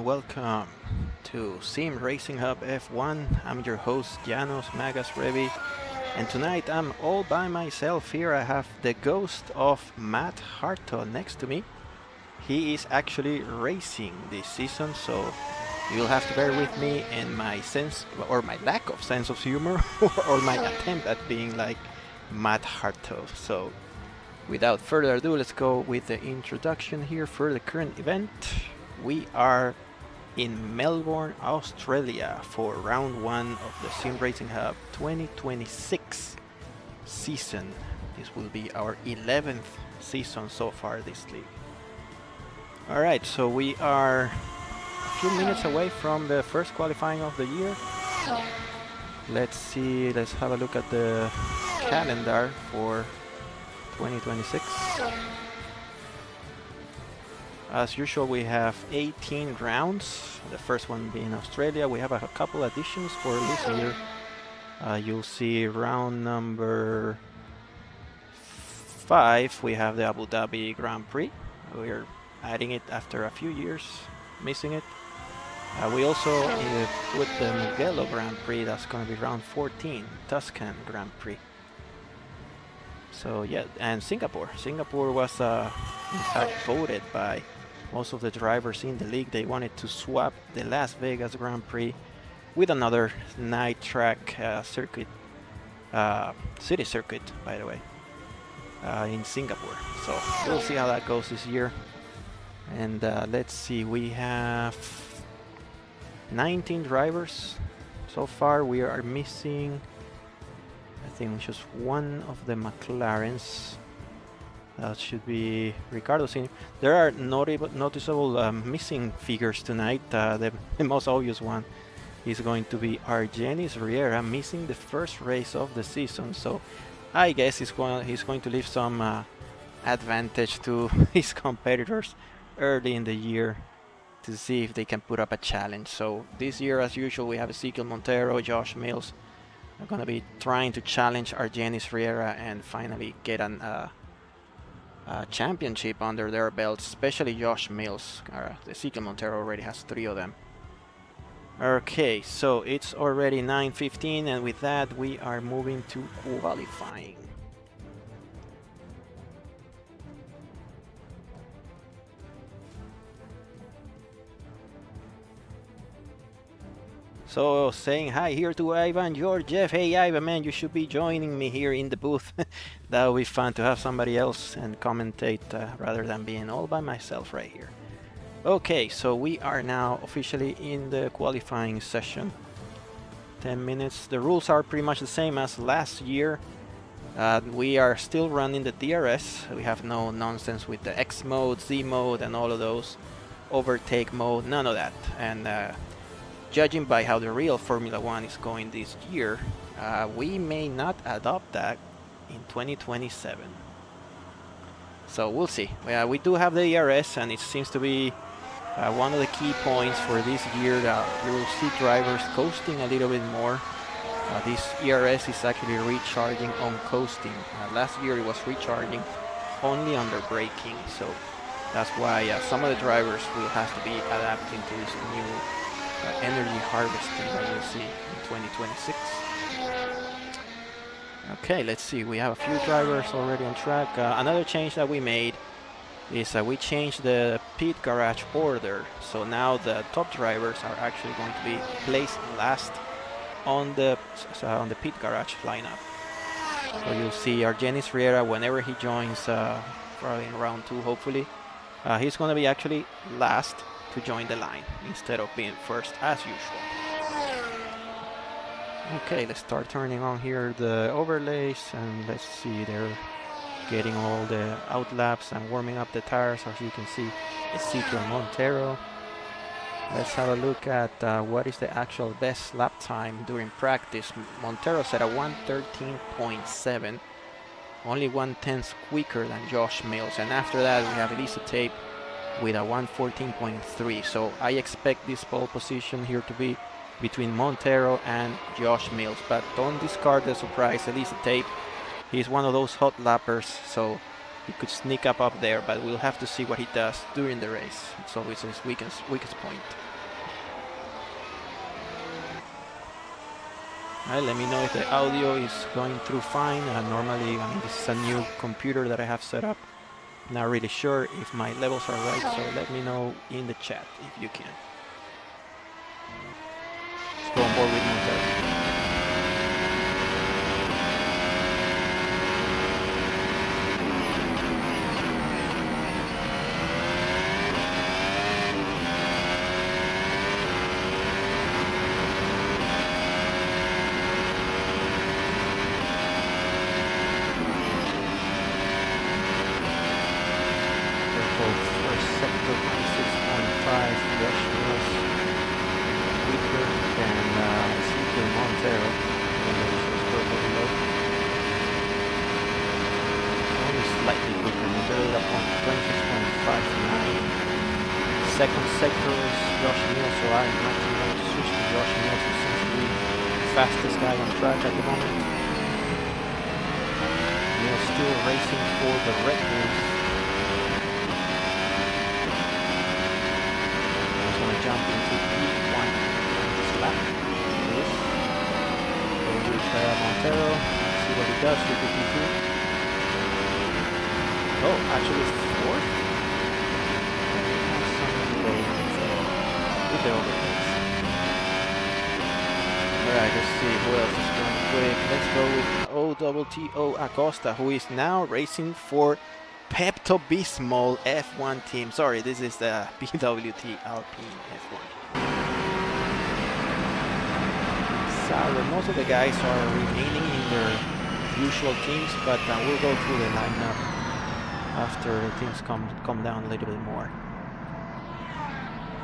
and welcome to SimRacingHub F1. I'm your host Janos Magasrevy, and tonight I'm all by myself here. I have the ghost of Matt Harto next to me. He is actually racing this season, so you'll have to bear with me and my sense, or my lack of sense of humor, or my attempt at being like Matt Harto. So without further ado, let's go with the introduction here for the current event. We are in Melbourne, Australia for round 1 of the SimRacingHub 2026 season. This will be our 11th season so far this league. Alright, so we are a few minutes away from the first qualifying of the year. Let's see, let's have a look at the calendar for 2026. As usual, we have 18 rounds, the first one being Australia. We have a couple additions for this year. You'll see round number 5, we have the Abu Dhabi Grand Prix. We're adding it after a few years missing it. We also put the Mugello Grand Prix, that's going to be round 14, Tuscan Grand Prix. So yeah, and Singapore was in fact voted by most of the drivers in the league. They wanted to swap the Las Vegas Grand Prix with another night track circuit, city circuit, by the way, in Singapore. So we'll see how that goes this year. And let's see, we have 19 drivers so far. We are missing, I think, just one of the McLarens. That should be Ricardo Senior. There are noticeable missing figures tonight. The most obvious one is going to be Janos Riera, missing the first race of the season. So I guess he's going to leave some advantage to his competitors early in the year to see if they can put up a challenge. So this year, as usual, we have Ezequiel Montero, Josh Mills. They're going to be trying to challenge Janos Riera and finally get a championship under their belts, especially Josh Mills. Ezequiel Montero already has 3 of them. Okay, so it's already 9:15, and with that we are moving to qualifying. So saying hi here to Ivan Georgiev. Hey Ivan, man, you should be joining me here in the booth. That would be fun to have somebody else and commentate rather than being all by myself right here. Okay, so we are now officially in the qualifying session. 10 minutes. The rules are pretty much the same as last year. We are still running the DRS. We have no nonsense with the X mode, Z mode, and all of those. Overtake mode, none of that. And judging by how the real Formula 1 is going this year, we may not adopt that in 2027. So we'll see. We do have the ERS, and it seems to be one of the key points for this year that you will see drivers coasting a little bit more. This ERS is actually recharging on coasting. Last year it was recharging only under braking, so that's why some of the drivers will have to be adapting to this new energy harvesting that we'll see in 2026. Okay, let's see, we have a few drivers already on track. Another change that we made is we changed the pit garage order, so now the top drivers are actually going to be placed last on the pit garage lineup. So you'll see Janos Riera whenever he joins, probably in round 2 hopefully, he's going to be actually last to join the line instead of being first as usual. Okay, let's start turning on here the overlays, and let's see, they're getting all the outlaps and warming up the tires. As you can see, Ezequiel Montero. Let's have a look at what is the actual best lap time during practice. Montero set a 1:13.7, only 1/10 quicker than Josh Mills, and after that we have Elisa Tape with a 1:14.3. So I expect this pole position here to be between Montero and Josh Mills, but don't discard the surprise Elisa Tape. He's one of those hot lappers, so he could sneak up there, but we'll have to see what he does during the race. It's always his weakest point. Let me know if the audio is going through fine. Normally, I mean, this is a new computer that I have set up. Not really sure if my levels are right, so let me know in the chat if you can. Let's go on board with Montero. Second sector is Josh Mills, so I'm actually going to switch to Josh Mills, who seems to be the fastest guy on track at the moment. Mills still racing for the Red Bulls. He's going to jump into P1 this lap. This. Go with Montero, see what he does with the P2. Oh, actually fourth? Alright, let's see who else is going quick. Let's go with OTTO Acosta, who is now racing for Pepto-Bismol F1 team. Sorry, this is the BWT Alpine F1. So most of the guys are remaining in their usual teams, but we'll go through the lineup after things calm down a little bit more.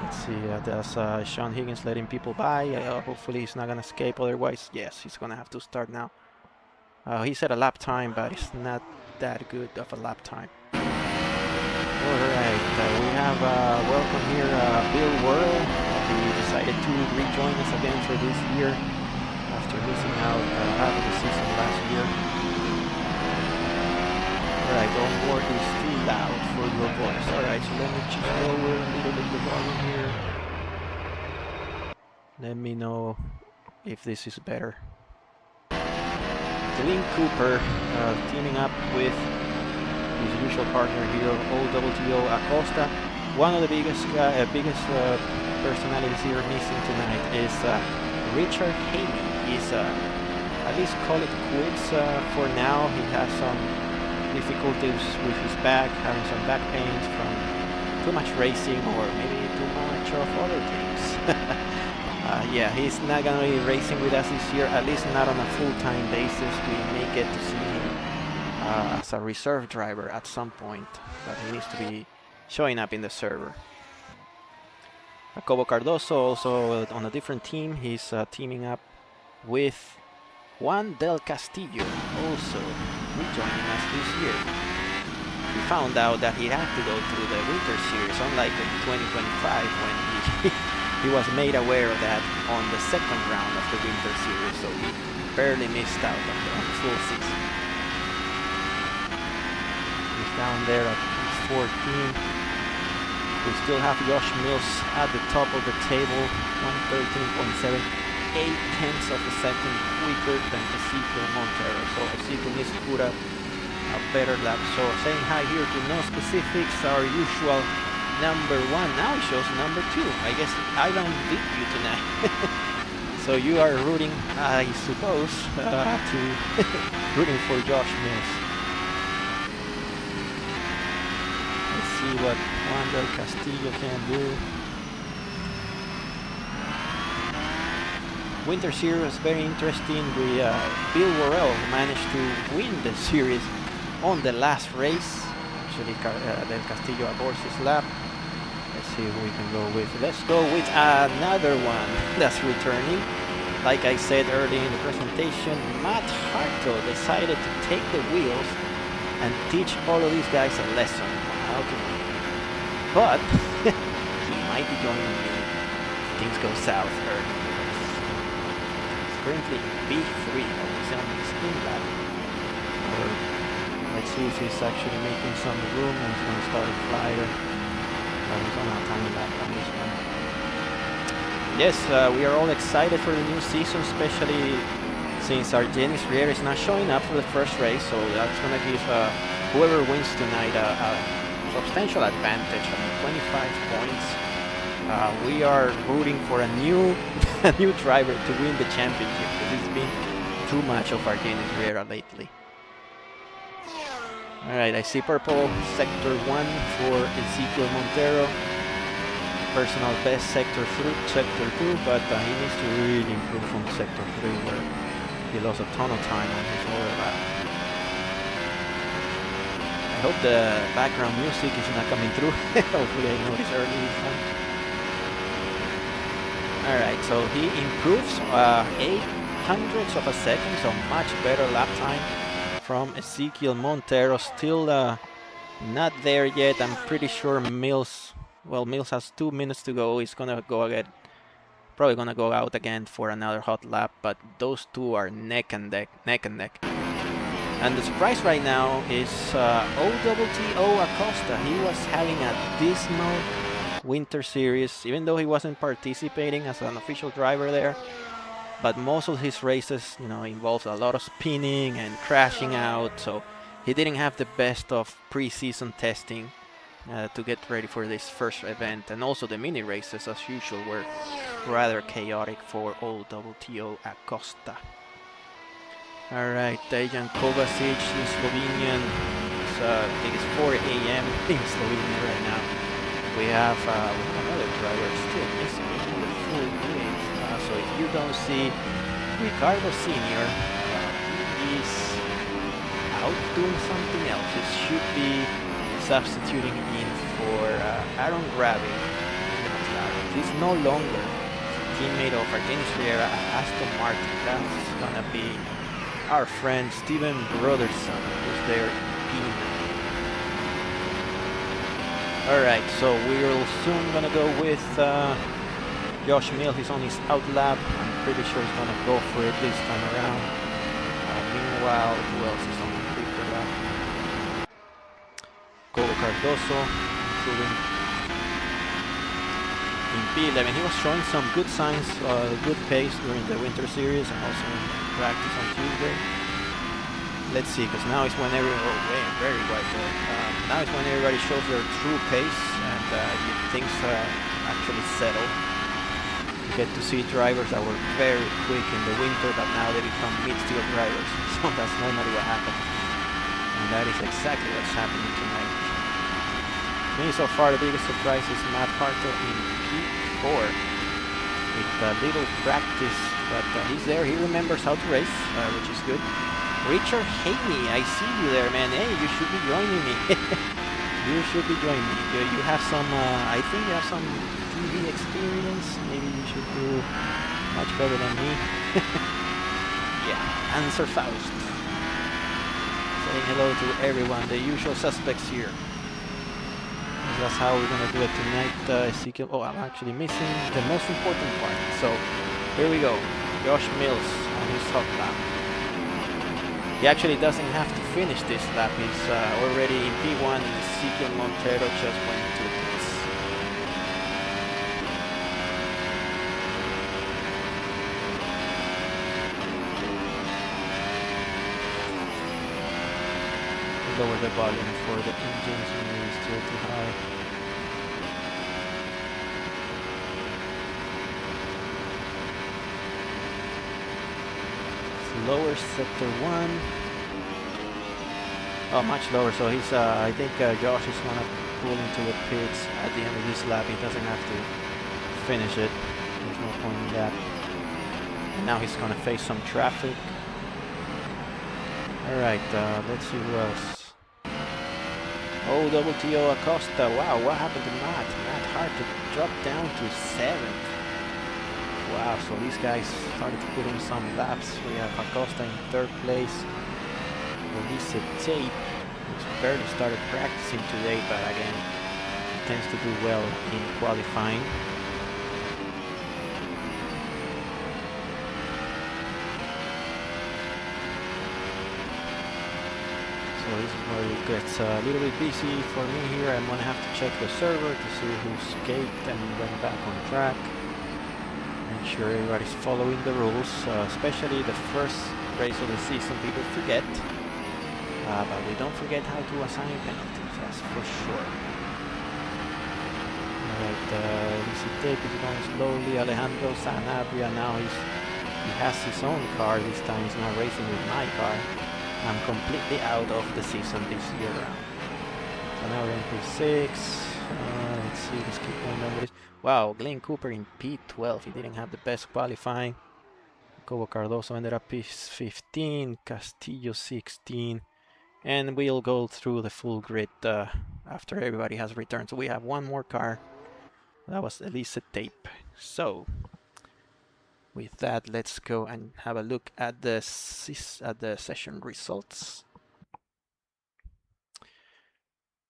Let's see, there's Sean Higgins letting people by. Hopefully he's not going to escape, otherwise, yes, he's going to have to start now. He said a lap time, but it's not that good of a lap time. Alright, we have welcome here Bill Worrell. He decided to rejoin us again for this year after missing out half of the season last year. Alright, on board is too loud for your voice. Alright, so let me just lower a little bit the volume here. Let me know if this is better. Glenn Cooper teaming up with his usual partner here, OTTO Acosta. One of the biggest personalities here missing tonight is Richard Haney. He's at least call it quits for now. He has some difficulties with his back, having some back pains from too much racing or maybe too much of other things. Yeah, he's not gonna be racing with us this year, at least not on a full-time basis. We may get to see him as a reserve driver at some point, but he needs to be showing up in the server. Jacobo Cardoso also on a different team. He's teaming up with Juan Del Castillo, also rejoining us this year. We found out that he had to go through the Winter Series, unlike in 2025 when he was made aware of that on the second round of the Winter Series, so he barely missed out on the full season. He's down there at 14. We still have Josh Mills at the top of the table, 113.7. 8/10 of a second quicker than Ezequiel Montero. So Ezequiel needs to put up a better lap. So saying hi here to No Specifics, our usual number 1. Now it shows number 2. I guess I don't beat you tonight. So you are rooting, I suppose, to rooting for Josh Mills. Let's see what Juan Del Castillo can do. Winter Series was very interesting. Bill Worrell managed to win the series on the last race. Actually, Del Castillo aborts his lap. Let's see who we can go with. Let's go with another one that's returning. Like I said earlier in the presentation, Matt Hartle decided to take the wheels and teach all of these guys a lesson on how to win. But he might be joining me if things go south early. Currently in B3, he's on his in lap. Let's see if he's actually making some room and he's going to start a flyer. He's on a tiny lap on this one. Yes, we are all excited for the new season, especially since our Janos is not showing up for the first race, so that's going to give whoever wins tonight a substantial advantage. I mean, 25 points. We are rooting for a new driver to win the championship, because it's been too much of our Janos lately. Alright, I see purple, sector 1 for Ezequiel Montero. Personal best sector 2, but he needs to really improve from sector 3, where he lost a ton of time on his lower lap. I hope the background music is not coming through. Hopefully I notice early this time. Alright, so he improves 0.08 of a second, so much better lap time from Ezequiel Montero. Still not there yet. I'm pretty sure Mills has 2 minutes to go. He's gonna go again, probably gonna go out again for another hot lap, but those two are neck and neck. And the surprise right now is OTTO Acosta. He was having a dismal Winter Series, even though he wasn't participating as an official driver there. But most of his races, involves a lot of spinning and crashing out, so he didn't have the best of pre-season testing to get ready for this first event. And also the mini races, as usual, were rather chaotic for OTTO Acosta. Alright, Dejan Kovacic, the Slovenian. I think it's 4 a.m. in Slovenia right now. We have another driver still missing the full grid. So if you don't see Ricardo Sr., he's out doing something else. He should be substituting in for Aaron Gravy in the McLaren. He's no longer teammate of Janos Riera at Aston Martin. That's gonna be our friend Steven Broderson, who's there in. Alright, so we're soon gonna go with Josh Mills. He's on his out lap. I'm pretty sure he's gonna go for it this time around. Meanwhile, who else is on the quicker lap? Colo Cardoso, including in P11. He was showing some good signs, good pace during the Winter Series and also in practice on Tuesday. Let's see, because now is when very wide there. Now is when everybody shows their true pace and things actually settle. You get to see drivers that were very quick in the winter, but now they become mid-tier drivers. So that's normally what happens. And that is exactly what's happening tonight. To me, so far, the biggest surprise is Matt Hartle in P4 with a little practice, but he's there. He remembers how to race, which is good. Richard Haney, I see you there, man. Hey, you should be joining me. You should be joining me. You have some, I think you have some TV experience. Maybe you should do much better than me. Yeah, answer Faust. Saying hello to everyone, the usual suspects here. That's how we're gonna do it tonight. Ezequiel. Oh, I'm actually missing the most important part. So here we go. Josh Mills on his hot lap. He actually doesn't have to finish this lap. He's already in P1, and Ezequiel Montero just went to the pits. Lower the volume for the engines when it's still too high. Lower sector 1. Oh, much lower. So he's I think Josh is gonna pull into the pits at the end of this lap. He doesn't have to finish it. There's no point in that. And now he's gonna face some traffic. Alright, let's see who else. OTTO Acosta. Wow, what happened to Matt? Matt Hartle dropped down to 7th. Wow, so these guys started to put in some laps. We have Acosta in 3rd place. Elise Tape, who's barely started practicing today, but again, he tends to do well in qualifying. So this is where it gets a little bit busy for me here. I'm gonna have to check the server to see who escaped and went back on track. Make sure everybody's following the rules, especially the first race of the season. People forget, but we don't forget how to assign penalties, that's for sure. Alright, easy tape is going slowly. Alejandro Sanabria now he has his own car this time. He's not racing with my car. I'm completely out of the season this year round. So now we're in P6. Let's see, let's keep going down the list. Wow, Glenn Cooper in P12. He didn't have the best qualifying. Jacobo Cardoso ended up P15. Castillo 16. And we'll go through the full grid after everybody has returned. So we have one more car. That was Elisa Tape. So with that, let's go and have a look at the session results.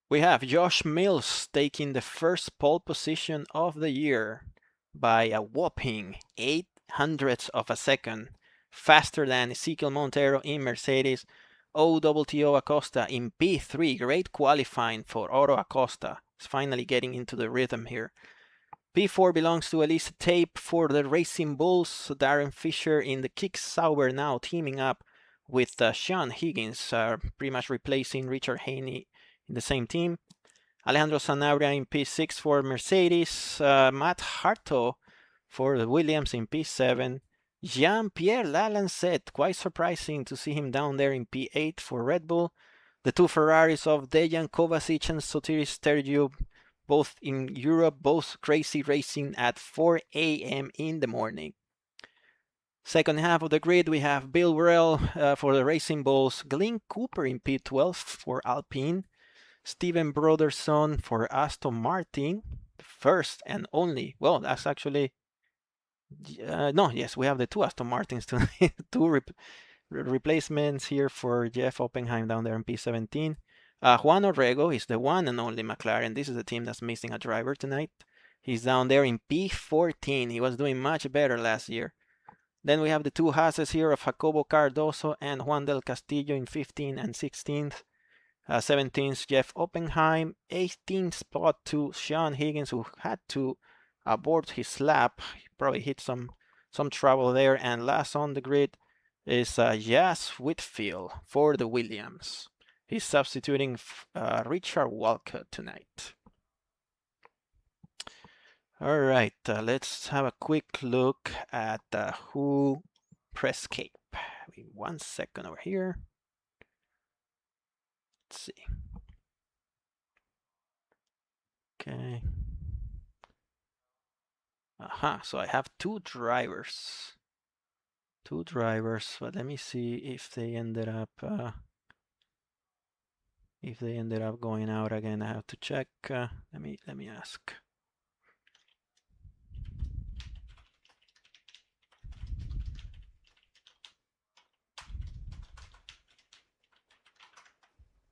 We have Josh Mills taking the first pole position of the year by a whopping 0.08 of a second, faster than Ezequiel Montero in Mercedes. OTTO Acosta in P3, great qualifying for Oro Acosta. He's finally getting into the rhythm here. P4 belongs to Elisa Tape for the Racing Bulls. Darren Fisher in the Kick Sauber now teaming up with Sean Higgins, pretty much replacing Richard Haney in the same team. Alejandro Sanabria in P6 for Mercedes. Matt Harto for the Williams in P7. Jean-Pierre Lalancette, quite surprising to see him down there in P8 for Red Bull. The two Ferraris of Dejan Kovacic and Sotiris Stergiou, both in Europe, both crazy racing at 4 a.m. in the morning. Second half of the grid, we have Bill Burrell for the Racing Bulls, Glenn Cooper in P12 for Alpine, Steven Broderson for Aston Martin, the first and only, well, that's actually, no, yes, we have the two Aston Martins, two replacements here for Jeff Oppenheim down there in P17. Juan Orrego is the one and only McLaren. This is the team that's missing a driver tonight. He's down there in P14. He was doing much better last year. Then we have the two Haases here of Jacobo Cardoso and Juan del Castillo in 15th and 16th. 17th, Jeff Oppenheim. 18th spot to Sean Higgins, who had to abort his lap. He probably hit some trouble there. And last on the grid is Jas Whitfield for the Williams. He's substituting Richard Walcott tonight. All right, let's have a quick look at who pressed Cape. 1 second over here. Let's see. Okay. Aha, so I have two drivers. But let me see if they ended up going out again. I have to check. Let me ask.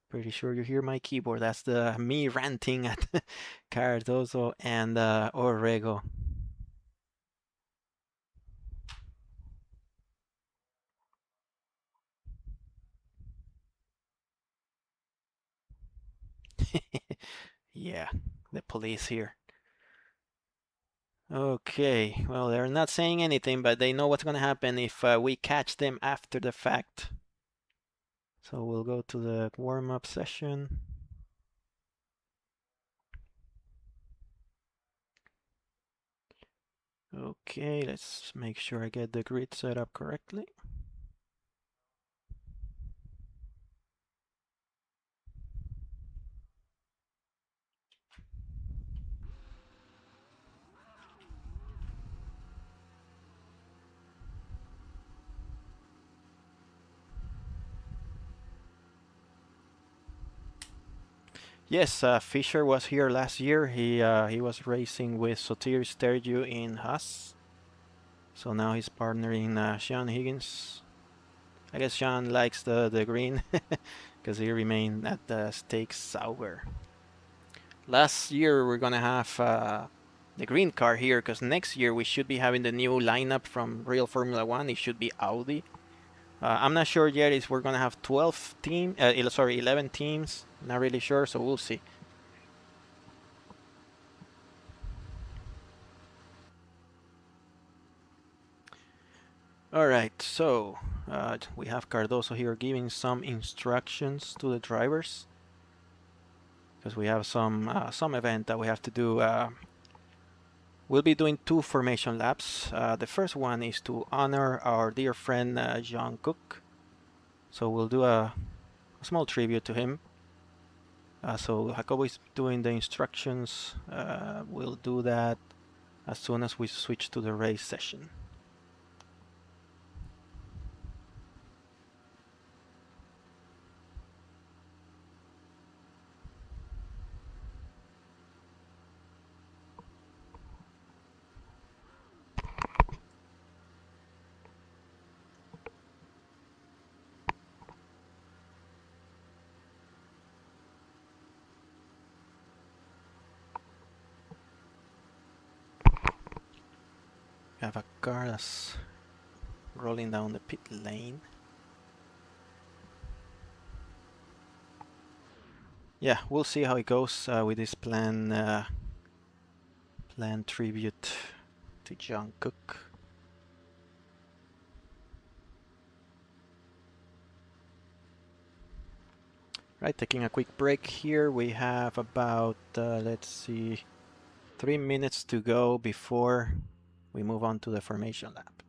Pretty sure you hear my keyboard. That's me ranting at Cardoso and Orrego. Yeah, the police here. Okay, well, they're not saying anything, but they know what's going to happen if we catch them after the fact. So we'll go to the warm-up session. Okay, let's make sure I get the grid set up correctly. Yes, Fisher was here last year. He was racing with Sotiris Stergiou in Haas. So now he's partnering Sean Higgins. I guess Sean likes the green because he remained at the Stake Sauber. Last year we're gonna have the green car here because next year we should be having the new lineup from Real Formula 1. It should be Audi. I'm not sure yet if we're gonna have 11 teams. Not really sure, so we'll see. All right, so we have Cardoso here giving some instructions to the drivers because we have some event that we have to do. We'll be doing 2 formation laps. The first one is to honor our dear friend John Cook. So we'll do a small tribute to him. So Jacobo is doing the instructions. We'll do that as soon as we switch to the race session. We have a car that's rolling down the pit lane. Yeah, we'll see how it goes with this planned tribute to John Cook. Right, taking a quick break here. We have about, let's see, 3 minutes to go before we move on to the formation lap.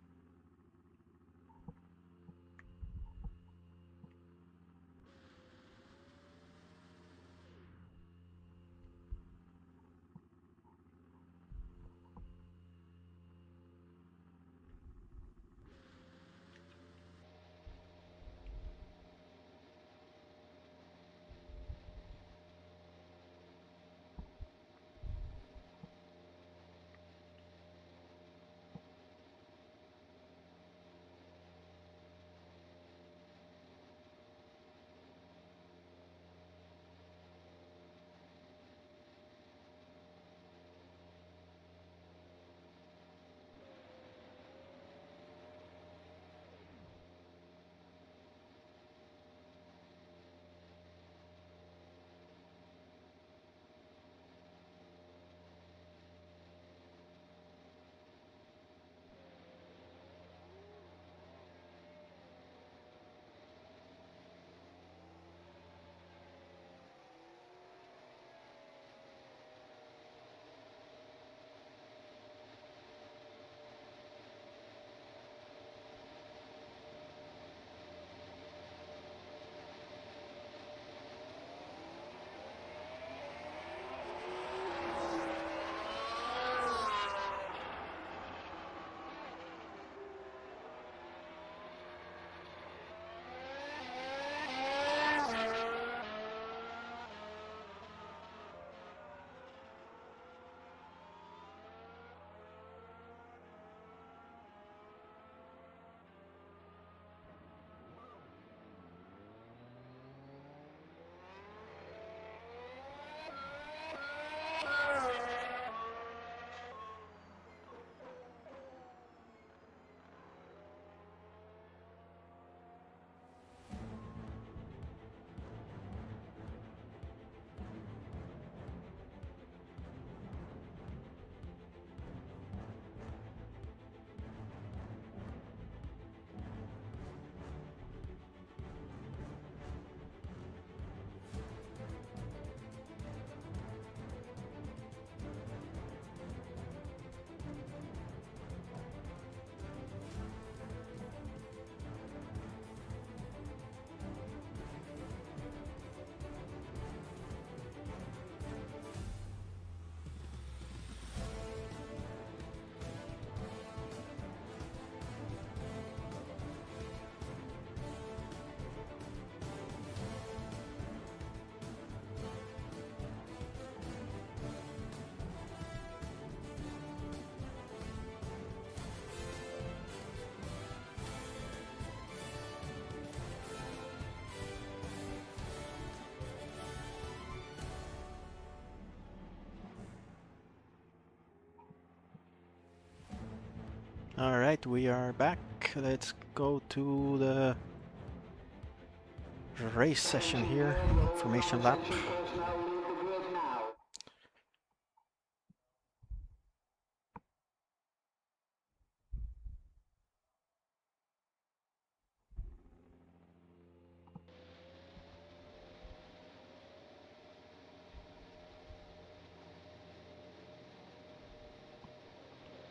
All right, we are back. Let's go to the race session here, formation lap.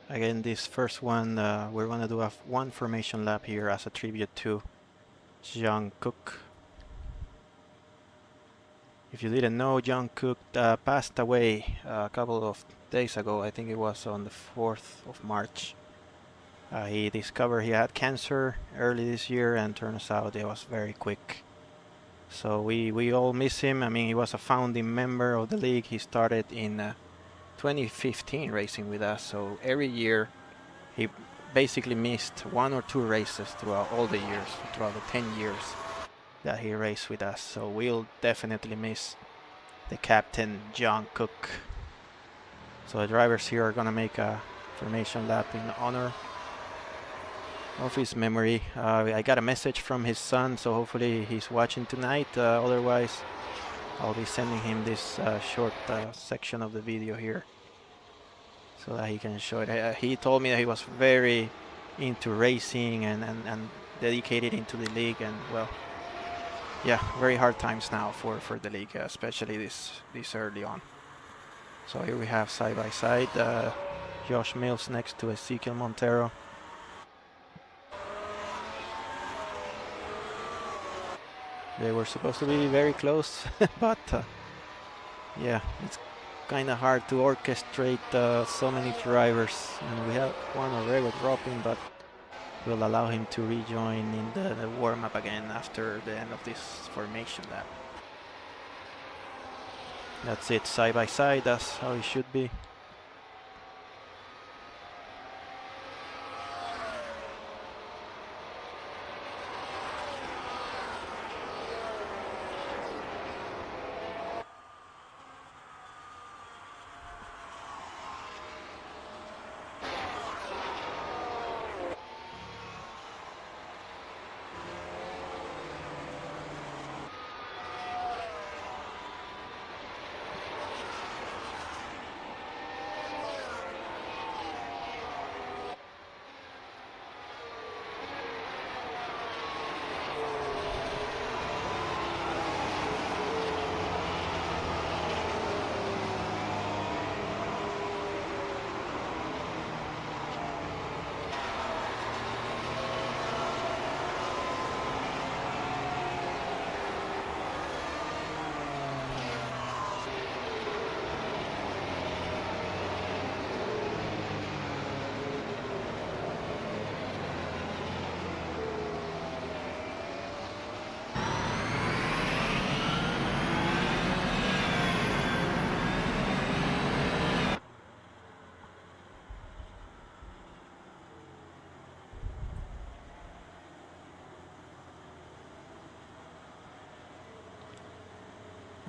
Again, this first one, we're gonna do one formation lap here as a tribute to John Cook. If you didn't know, John Cook passed away a couple of days ago. I think it was on the 4th of March. He discovered he had cancer early this year, and turns out it was very quick. So we all miss him. I mean, he was a founding member of the league. He started in 2015 racing with us. So every year he basically missed 1 or 2 races throughout all the years, throughout the 10 years that he raced with us. So we'll definitely miss the captain, John Cook. So the drivers here are gonna make a formation lap in honor of his memory. I got a message from his son, so hopefully he's watching tonight. Otherwise, I'll be sending him this short section of the video here so that he can show it. He told me that he was very into racing and dedicated into the league, and well, yeah, very hard times now for the league, especially this early on. So here we have side by side Josh Mills next to Ezekiel Montero. They were supposed to be very close, but yeah, it's kind of hard to orchestrate so many drivers. And we have one already with Robin, but we'll allow him to rejoin in the warm-up again after the end of this formation lap. That's it, side by side, that's how it should be.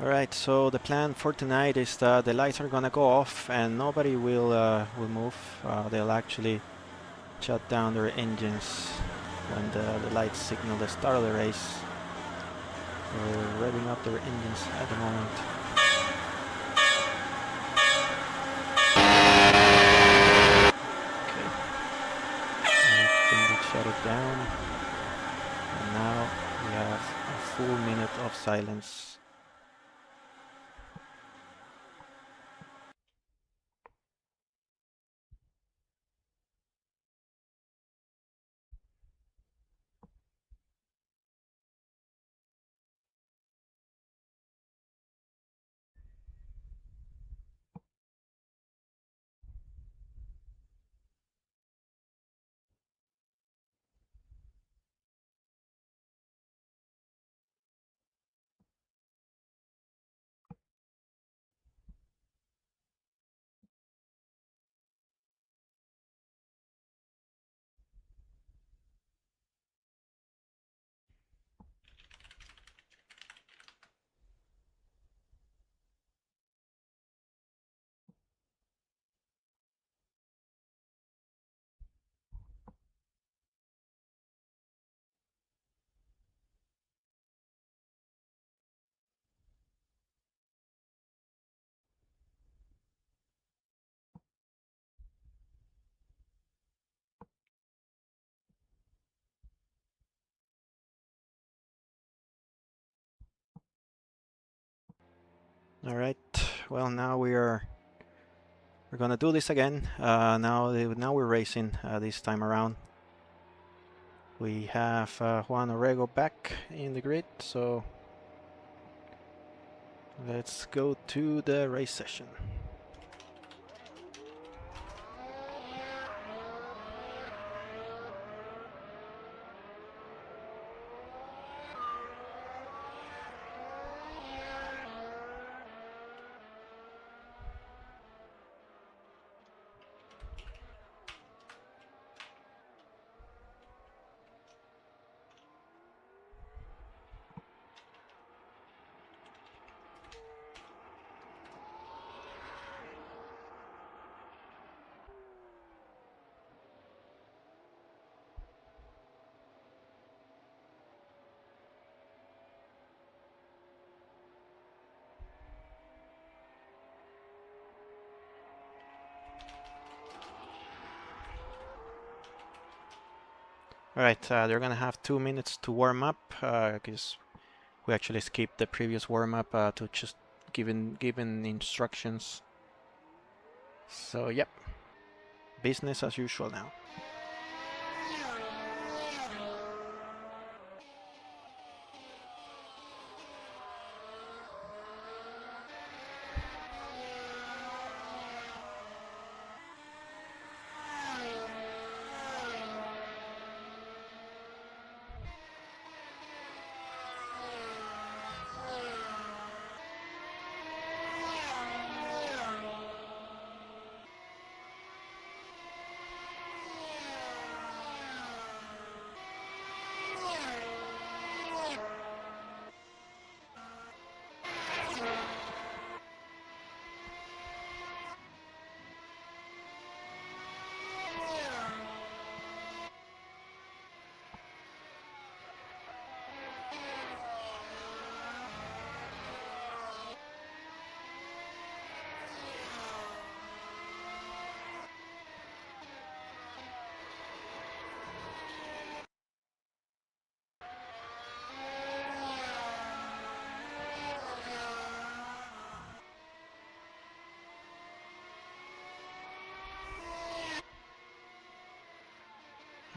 Alright, so the plan for tonight is that the lights are gonna go off and nobody will move. They'll actually shut down their engines when the lights signal the start of the race. They're revving up their engines at the moment. Okay, I think they shut it down. And now we have a full minute of silence. Alright, well now we are We're gonna do this again. Now we're racing this time around. We have Juan Orrego back in the grid, so let's go to the race session. Alright, they're gonna have 2 minutes to warm up, because we actually skipped the previous warm-up to just given instructions. So yep, business as usual now.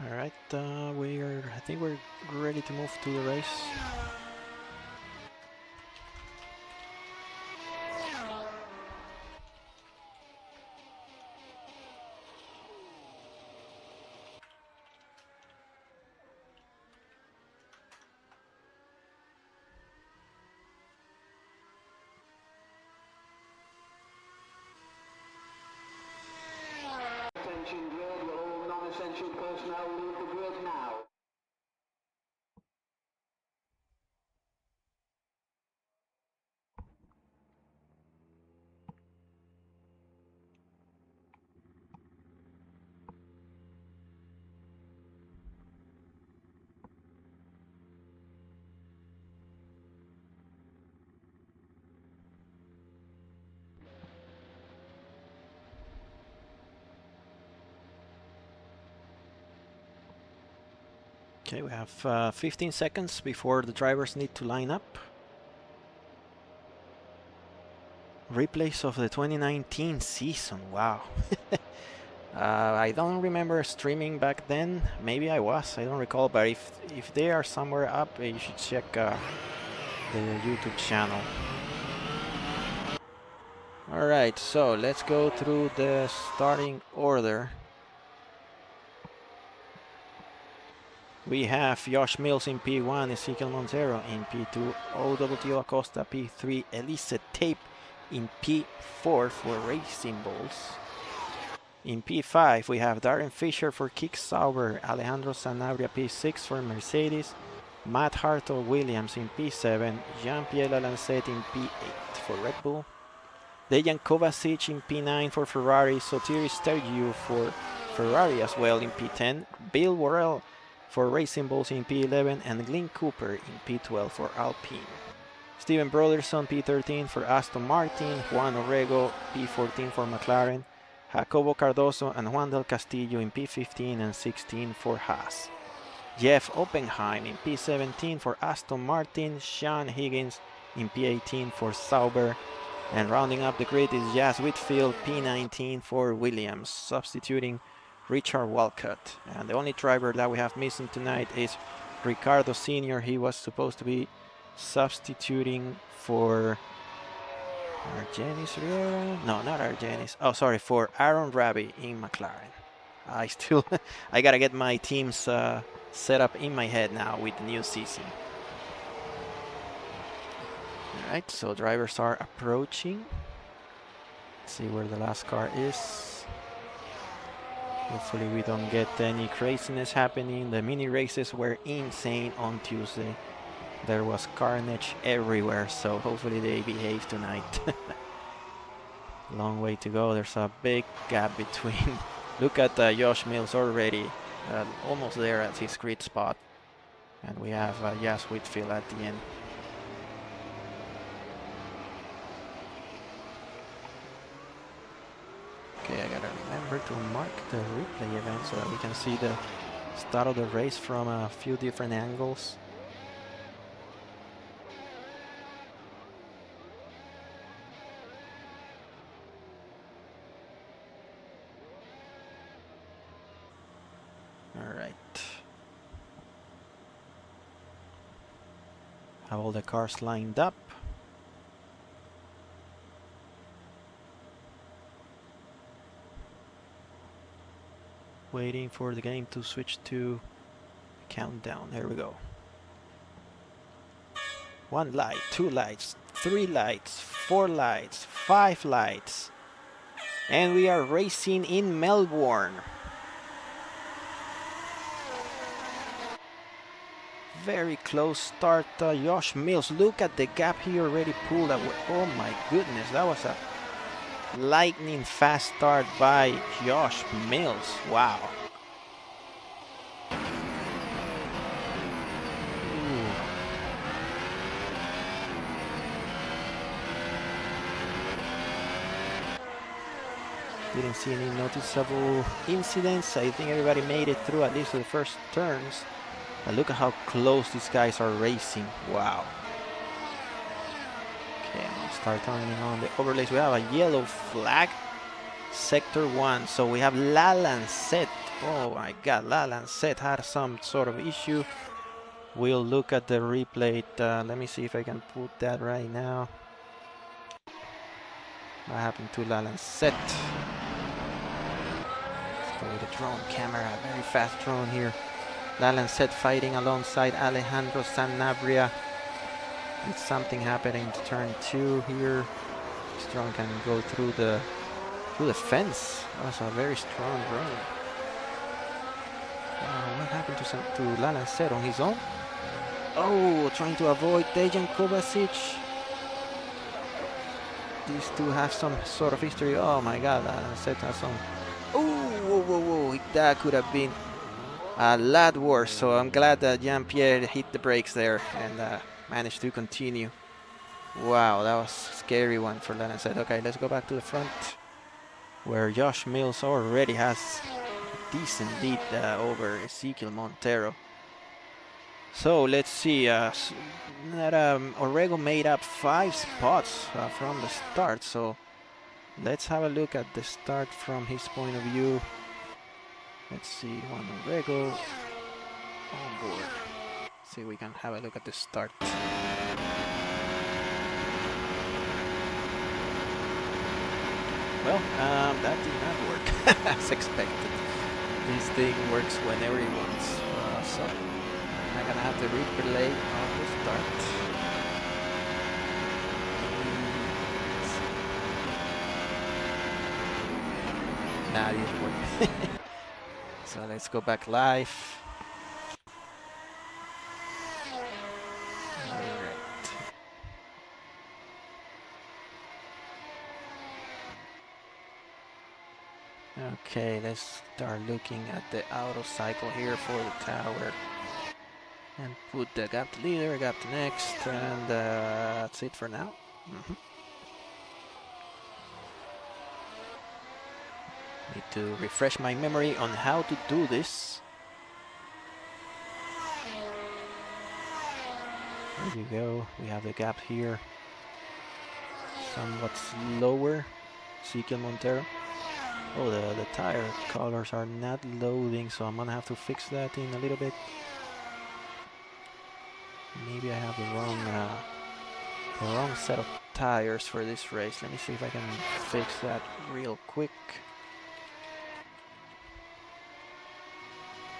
Alright, I think we're ready to move to the race. Attention grid, all non-essential personnel leave the grid now. Okay, we have 15 seconds before the drivers need to line up. Replays of the 2019 season, wow. I don't remember streaming back then. Maybe I was, I don't recall, but if they are somewhere up, you should check the YouTube channel. Alright, so let's go through the starting order. We have Josh Mills in P1, Ezekiel Montero in P2, OWTO Acosta P3, Elise Tape in P4 for Racing Bulls. In P5 we have Darren Fisher for Kick Sauber, Alejandro Sanabria P6 for Mercedes, Matt Hartle Williams in P7, Jean-Pierre Lalancet in P8 for Red Bull, Dejan Kovacic in P9 for Ferrari, Sotiris Stergiou for Ferrari as well in P10, Bill Worrell for Racing Bulls in P11, and Glyn Cooper in P12 for Alpine. Steven Broderson P13 for Aston Martin, Juan Orrego P14 for McLaren, Jacobo Cardoso and Juan del Castillo in P15 and 16 for Haas. Jeff Oppenheim in P17 for Aston Martin, Sean Higgins in P18 for Sauber, And rounding up the grid is Jas Whitfield, P19 for Williams, substituting Richard Walcott. And the only driver that we have missing tonight is Ricardo Sr. He was supposed to be substituting for Argenis Riera? No, not Argenis. Oh, sorry, for Aaron Rabi in McLaren. I gotta get my teams set up in my head now with the new season. Alright, so drivers are approaching. Let's see where the last car is. Hopefully we don't get any craziness happening. The mini races were insane on Tuesday. There was carnage everywhere, so hopefully they behave tonight. Long way to go. There's a big gap between. Look at Josh Mills already almost there at his grid spot. And we have Jas Whitfield at the end. Okay, I gotta remember to mark the replay event so that we can see the start of the race from a few different angles. Alright. Have all the cars lined up. Waiting for the game to switch to countdown. There we go. 1 light, 2 lights, 3 lights, 4 lights, 5 lights. And we are racing in Melbourne. Very close start. Josh Mills, look at the gap he already pulled away. Oh my goodness, that was a lightning fast start by Josh Mills. Wow. Didn't see any noticeable incidents. I think everybody made it through at least the first turns. But look at how close these guys are racing. Wow. Okay, I'm gonna start turning on the overlays. We have a yellow flag. Sector 1. So we have La Lancette. Oh my god, La Lancette had some sort of issue. We'll look at the replay. Let me see if I can put that right now. What happened to La Lancette? Let's go with the drone camera. Very fast drone here. La Lancette fighting alongside Alejandro Sanabria. It's something happening to turn 2 here. This drone can go through the fence. That was a very strong drone. What happened to La Lancette on his own? Oh, trying to avoid Dejan Kovacic. These two have some sort of history. Oh my god, La Lancette has some. Oh, whoa, whoa, whoa. That could have been a lot worse. So I'm glad that Jean-Pierre hit the brakes there and managed to continue. Wow, that was a scary one for La Lancette. Okay, let's go back to the front, where Josh Mills already has a decent lead over Ezequiel Montero. So let's see, Orrego made up 5 spots from the start, so let's have a look at the start from his point of view. Let's see, Juan Orrego on board. See if we can have a look at the start. Well, that did not work as expected. This thing works whenever it wants. So I'm gonna have to replay on the start. Nah, it didn't work. So let's go back live. Okay, let's start looking at the auto cycle here for the tower. And put the gap to leader, gap to next, and that's it for now. Need to refresh my memory on how to do this. There you go, we have the gap here. somewhat slower. Ezekiel Montero. Oh, the tire colors are not loading, so I'm gonna have to fix that in a little bit. Maybe I have the wrong set of tires for this race. Let me see if I can fix that real quick.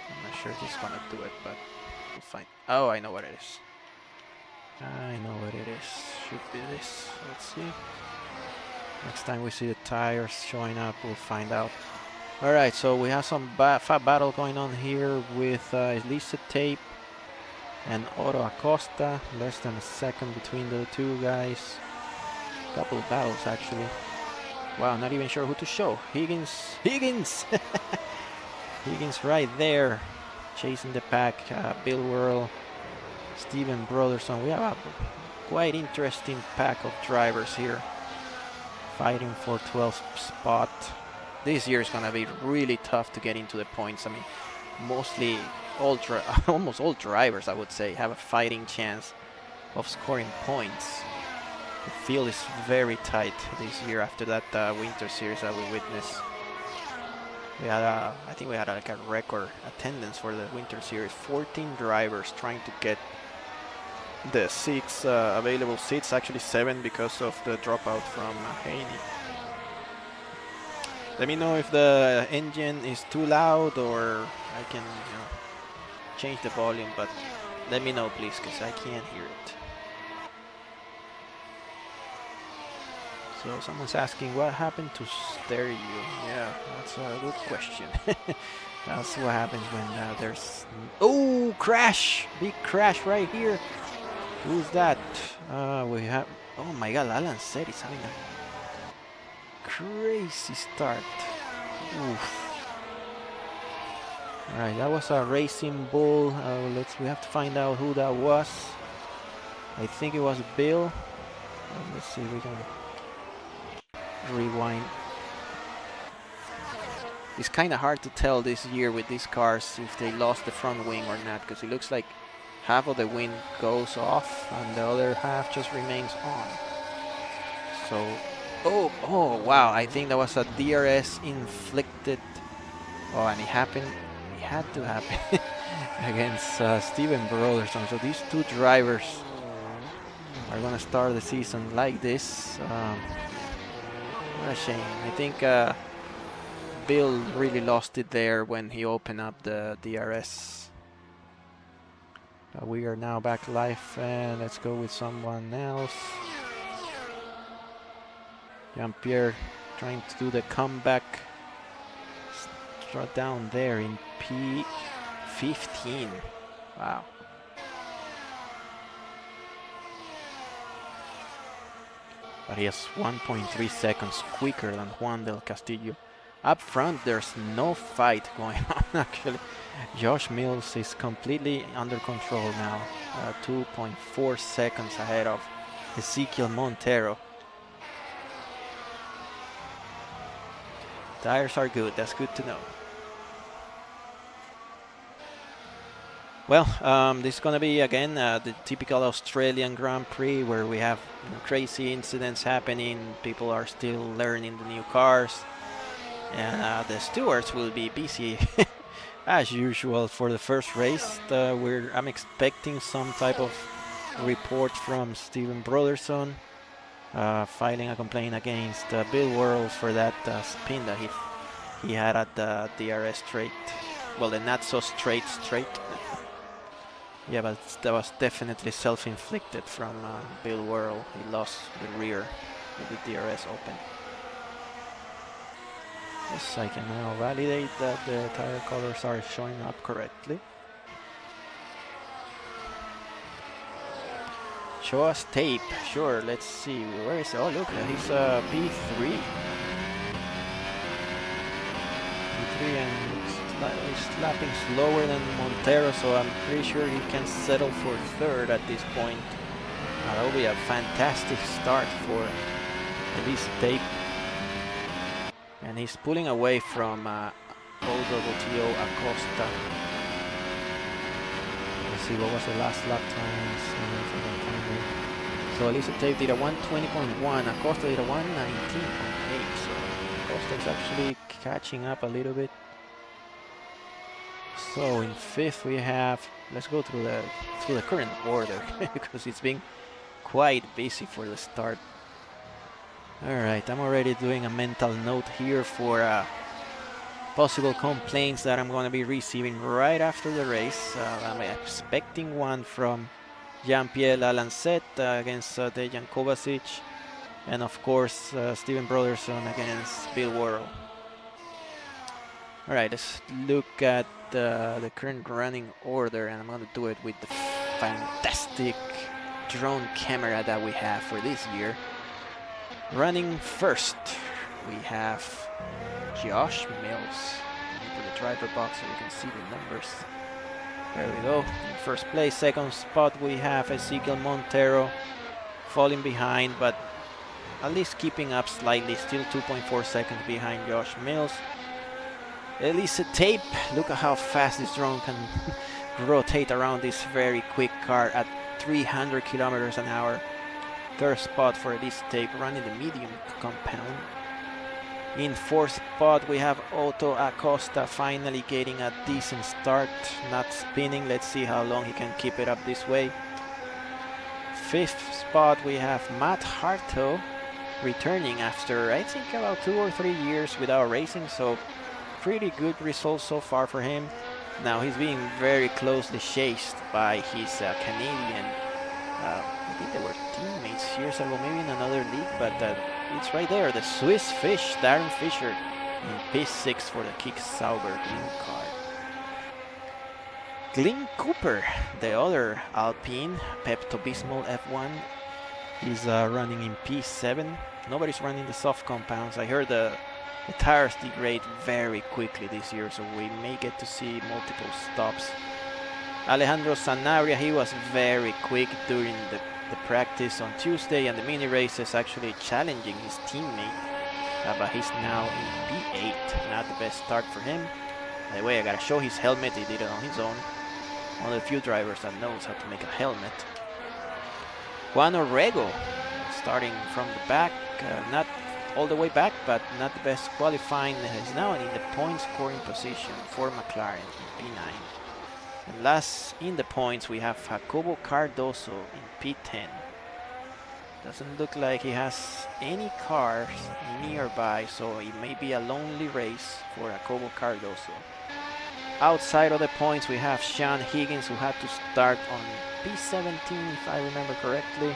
I'm not sure if it's gonna do it, but we'll find. Oh, I know what it is. I know what it is. Should be this. Let's see. Next time we see the tires showing up, we'll find out. Alright, so we have some fat battle going on here with Elisa Tape and Otto Acosta. Less than a second between the two guys. Couple of battles actually. Wow, not even sure who to show. Higgins! Higgins right there. Chasing the pack. Bill Whirl, Steven Brotherson. We have a quite interesting pack of drivers here, fighting for 12th spot. This year is gonna be really tough to get into the points. I mean, mostly almost all drivers, I would say, have a fighting chance of scoring points. The field is very tight this year after that winter series that we witnessed. We had I think we had like a record attendance for the winter series. 14 drivers trying to get the 6 available seats, actually 7 because of the dropout from Haney. Let me know if the engine is too loud or I can change the volume, but let me know please, because I can't hear it. So someone's asking what happened to stereo. Yeah, that's a good question. That's what happens when there's... Oh, crash! Big crash right here. Who's that? We have... Oh my god, Alan said he's having a crazy start. Oof. Alright, that was a Racing Bull. We have to find out who that was. I think it was Bill. Let's see if we can rewind. It's kind of hard to tell this year with these cars if they lost the front wing or not, because it looks like half of the wing goes off and the other half just remains on. So, oh wow, I think that was a DRS inflicted. Oh, and it happened. It had to happen against Steven Brotherson. So these two drivers are gonna start the season like this. What a shame. I think Bill really lost it there when he opened up the DRS. We are now back live and let's go with someone else. Jean-Pierre trying to do the comeback. Start down there in P15. Wow. But he has 1.3 seconds quicker than Juan del Castillo. Up front, there's no fight going on actually. Josh Mills is completely under control now. 2.4 seconds ahead of Ezekiel Montero. Tires are good, that's good to know. Well, this is going to be again the typical Australian Grand Prix where we have crazy incidents happening. People are still learning the new cars. And the stewards will be busy as usual for the first race. I'm expecting some type of report from Steven Brotherson, filing a complaint against Bill Whirl for that spin that he had at the DRS straight. Well, the not so straight. Yeah, but that was definitely self-inflicted from Bill Whirl. He lost the rear with the DRS open. Yes, I can now validate that the tire colors are showing up correctly. Show us tape. Sure, let's see. Where is it? Oh, look, he's P3. P3 and he's lapping slower than Montero, so I'm pretty sure he can settle for third at this point. That will be a fantastic start for Elise Tape. And he's pulling away from OWTO Acosta. Let's see, what was the last lap time? So So Elisa Tape did a 120.1, Acosta did a 119.8. So Acosta is actually catching up a little bit. So in fifth we have, let's go through the current order because it's been quite busy for the start. Alright, I'm already doing a mental note here for possible complaints that I'm going to be receiving right after the race. I'm expecting one from Jean-Pierre Lalancet against Dejan Kovacic, and of course Steven Broderson against Bill Worrell. Alright, let's look at the current running order, and I'm going to do it with the fantastic drone camera that we have for this year. Running first, we have Josh Mills into the driver box so you can see the numbers. There we go. In first place. Second spot we have Ezequiel Montero falling behind, but at least keeping up slightly, still 2.4 seconds behind Josh Mills. Elisa Tape, look at how fast this drone can rotate around this very quick car at 300 kilometers an hour. Third spot for Elisa Tape, running the medium compound. In fourth spot we have Otto Acosta finally getting a decent start, not spinning. Let's see how long he can keep it up this way. Fifth spot we have Matt Harto returning after I think about 2 or 3 years without racing, so pretty good results so far for him. Now he's being very closely chased by his Canadian, I think they were teammates years ago, maybe in another league, but it's right there, the Swiss fish, Darren Fisher in P6 for the Kick Sauber green car. Glenn Cooper, the other Alpine, Pepto-Bismol F1, is running in P7. Nobody's running the soft compounds. I heard the tires degrade very quickly this year, so we may get to see multiple stops. Alejandro Sanabria, he was very quick during the practice on Tuesday and the mini races, actually challenging his teammate, but he's now in P8. Not the best start for him. By the way, I gotta show his helmet. He did it on his own. One of the few drivers that knows how to make a helmet. Juan Orrego starting from the back, not all the way back, but not the best qualifying. He's now in the point scoring position for McLaren in P9. And last in the points we have Jacobo Cardoso in P10. Doesn't look like he has any cars nearby, so it may be a lonely race for Jacobo Cardoso. Outside of the points we have Sean Higgins, who had to start on P17 if I remember correctly.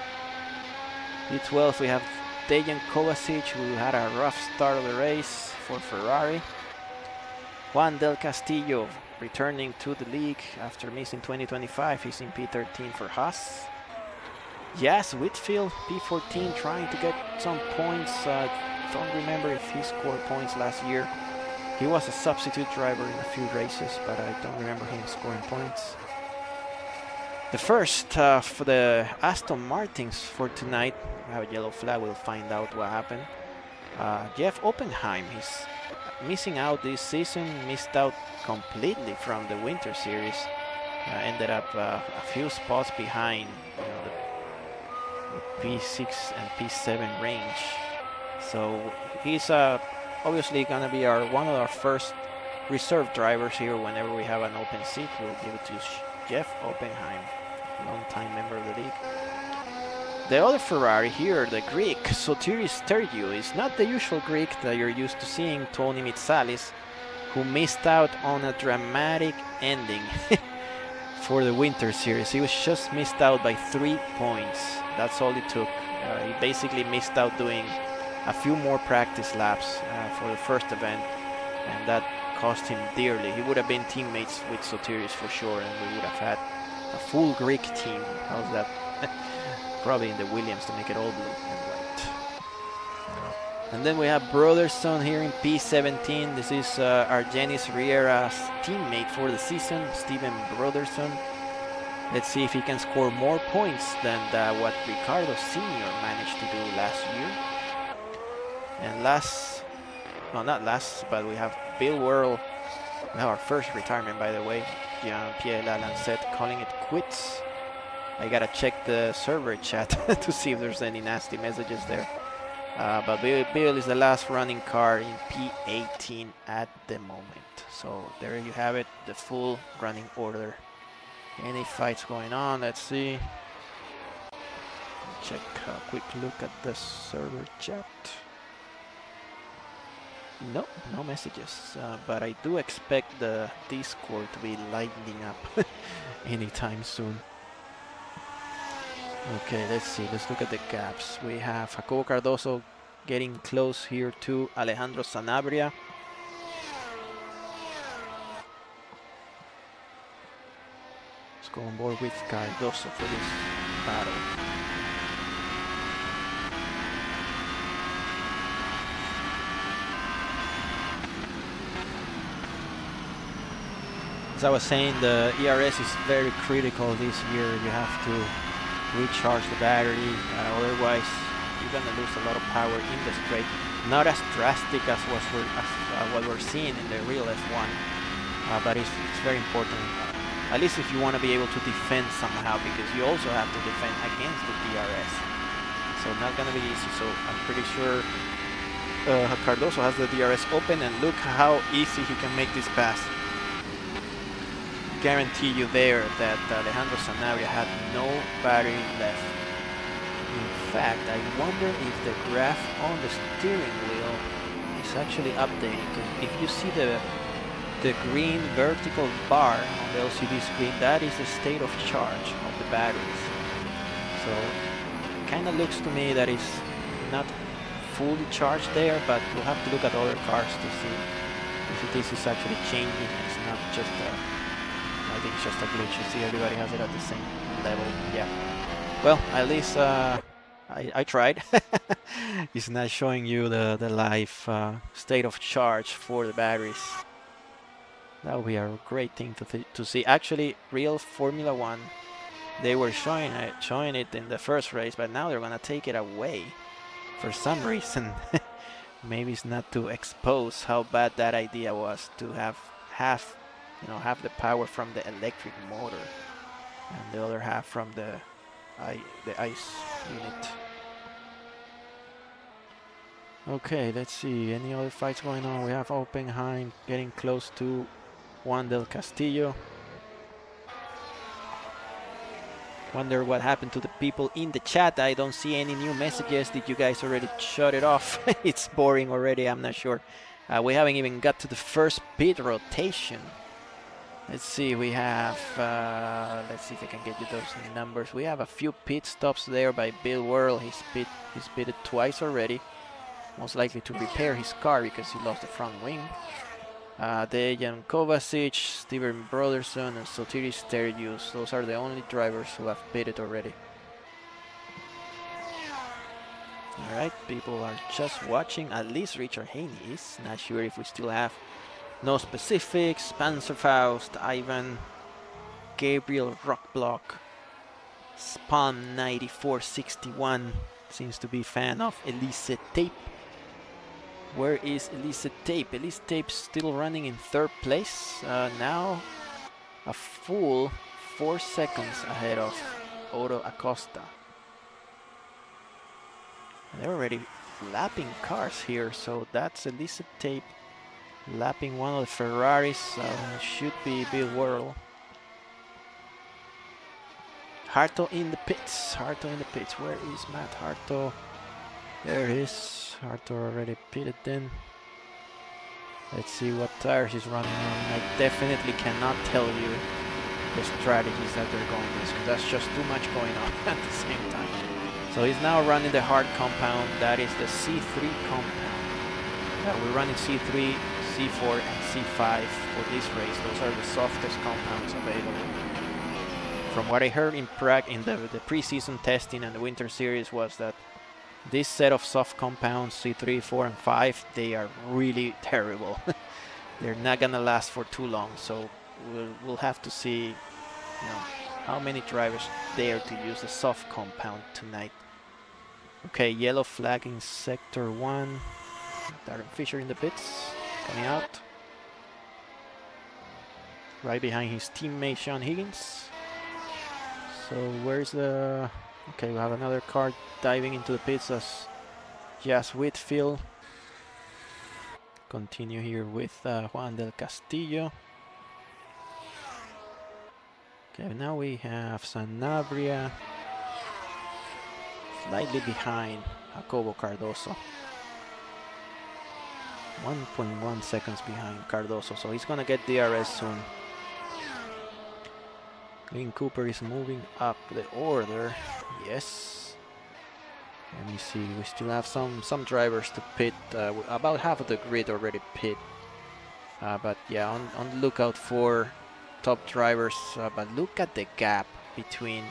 P12 we have Dejan Kovacic, who had a rough start of the race for Ferrari. Juan Del Castillo returning to the league after missing 2025. He's in P13 for Haas. Jas Whitfield, P14, trying to get some points. Don't remember if he scored points last year. He was a substitute driver in a few races, but I don't remember him scoring points. The first for the Aston Martins for tonight. We have a yellow flag, we'll find out what happened. Jeff Oppenheim, he's missing out this season, missed out completely from the Winter Series. Ended up a few spots behind, the P6 and P7 range. So he's obviously gonna be one of our first reserve drivers here whenever we have an open seat. We'll give it to Jeff Oppenheim, long-time member of the league. The other Ferrari here, the Greek, Sotiris Stergiou, is not the usual Greek that you're used to seeing, Tony Mitsalis, who missed out on a dramatic ending for the Winter Series. He was just missed out by 3 points. That's all it took. He basically missed out doing a few more practice laps for the first event, and that cost him dearly. He would have been teammates with Sotiris for sure, and we would have had a full Greek team. How's that? Probably in the Williams to make it all blue and white. And then we have Broderson here in P17. This is Argenis Riera's teammate for the season, Steven Broderson. Let's see if he can score more points than what Ricardo Sr. managed to do last year. And not last, but we have Bill Worrell. We have our first retirement, by the way. Jean-Pierre Lalancet calling it quits. I gotta check the server chat to see if there's any nasty messages there. But Bill is the last running car in P18 at the moment. So there you have it, the full running order. Any fights going on? Let's see. Check a quick look at the server chat. No, no messages, but I do expect the Discord to be lighting up anytime soon. Okay, let's see, let's look at the gaps. We have Jacobo Cardoso getting close here to Alejandro Sanabria. Let's go on board with Cardoso for this battle. As I was saying, the ERS is very critical this year. You have to recharge the battery, otherwise you're gonna lose a lot of power in the straight. Not as drastic as what we're seeing in the real F1, but it's very important, at least if you want to be able to defend somehow, because you also have to defend against the DRS. So not gonna be easy. So I'm pretty sure Cardoso has the DRS open, and look how easy he can make this pass. Guarantee you there that Alejandro Sanabria had no battery left. In fact, I wonder if the graph on the steering wheel is actually updating, because if you see the green vertical bar on the LCD screen, that is the state of charge of the batteries. So it kind of looks to me that it's not fully charged there, but we'll have to look at other cars to see if this is actually changing. It's not just I think it's just a glitch. You see, everybody has it at the same level. Yeah. Well, at least I tried. It's not showing you the live state of charge for the batteries. That would be a great thing to see. Actually, real Formula One, they were showing it in the first race, but now they're gonna take it away for some reason. Maybe it's not to expose how bad that idea was, to have half the power from the electric motor and the other half from the ICE unit. Okay, let's see, any other fights going on? We have Oppenheim getting close to Juan del Castillo. Wonder what happened to the people in the chat. I don't see any new messages. Did you guys already shut it off? It's boring already, I'm not sure. We haven't even got to the first pit rotation. Let's see, we have, let's see if I can get you those numbers. We have a few pit stops there by Bill Whirl. He's pitted twice already. Most likely to repair his car because he lost the front wing. Dejan Kovacic, Steven Broderson, and Sotiris Stergius. Those are the only drivers who have pitted already. Alright, people are just watching. At least Richard Haney is. Not sure if we still have No Specifics, Panzerfaust, Ivan, Gabriel Rockblock, Spawn 9461 seems to be fan of Elise Tape. Where is Elise Tape? Elise Tape's still running in third place. Now a full 4 seconds ahead of Oro Acosta. They're already lapping cars here, so that's Elise Tape lapping one of the Ferraris. Should be Bill Whirl. Harto in the pits. Harto in the pits. Where is Matt Harto? There he is. Harto already pitted in. Let's see what tires he's running on. I definitely cannot tell you the strategies that they're going with, because that's just too much going on at the same time. So he's now running the hard compound. That is the C3 compound. We're running C3, C4, and C5 for this race. Those are the softest compounds available. From what I heard in Prague in the pre-season testing and the winter series was that this set of soft compounds, C3, 4, and 5, they are really terrible. They're not gonna last for too long, so we'll have to see, how many drivers dare to use the soft compound tonight. Okay, yellow flag in sector 1. Darren Fisher in the pits, coming out. Right behind his teammate Sean Higgins. So where's the... Okay, we have another car diving into the pits as Jas Whitfield. Continue here with Juan del Castillo. Okay, now we have Sanabria slightly behind Jacobo Cardoso. 1.1 seconds behind Cardoso, so he's gonna get DRS soon. Lynn Cooper is moving up the order. Yes. Let me see. We still have some drivers to pit. About half of the grid already pit. But yeah, on the lookout for top drivers. But look at the gap between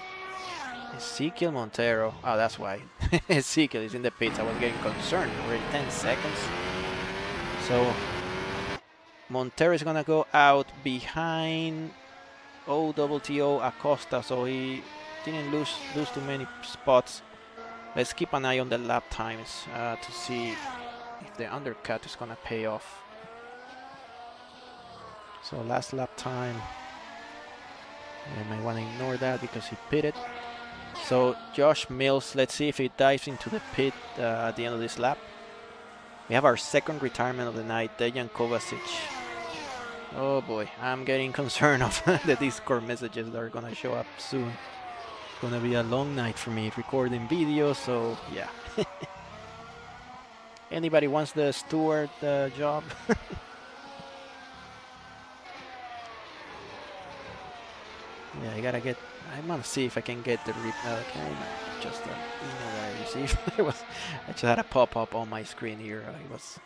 Ezequiel Montero. Oh, that's why Ezequiel is in the pits. I was getting concerned. Already 10 seconds. So Montero is gonna go out behind OTTO Acosta, so he didn't lose too many spots. Let's keep an eye on the lap times to see if the undercut is gonna pay off. So last lap time, I might want to ignore that because he pitted. So Josh Mills, let's see if he dives into the pit at the end of this lap. We have our second retirement of the night, Dejan Kovacic. Oh boy, I'm getting concerned of the Discord messages that are gonna show up soon. It's gonna be a long night for me recording videos, so yeah. Anybody wants the steward job? Yeah, I want to see if I can get the just an email that I received. I just had a pop-up on my screen here. I was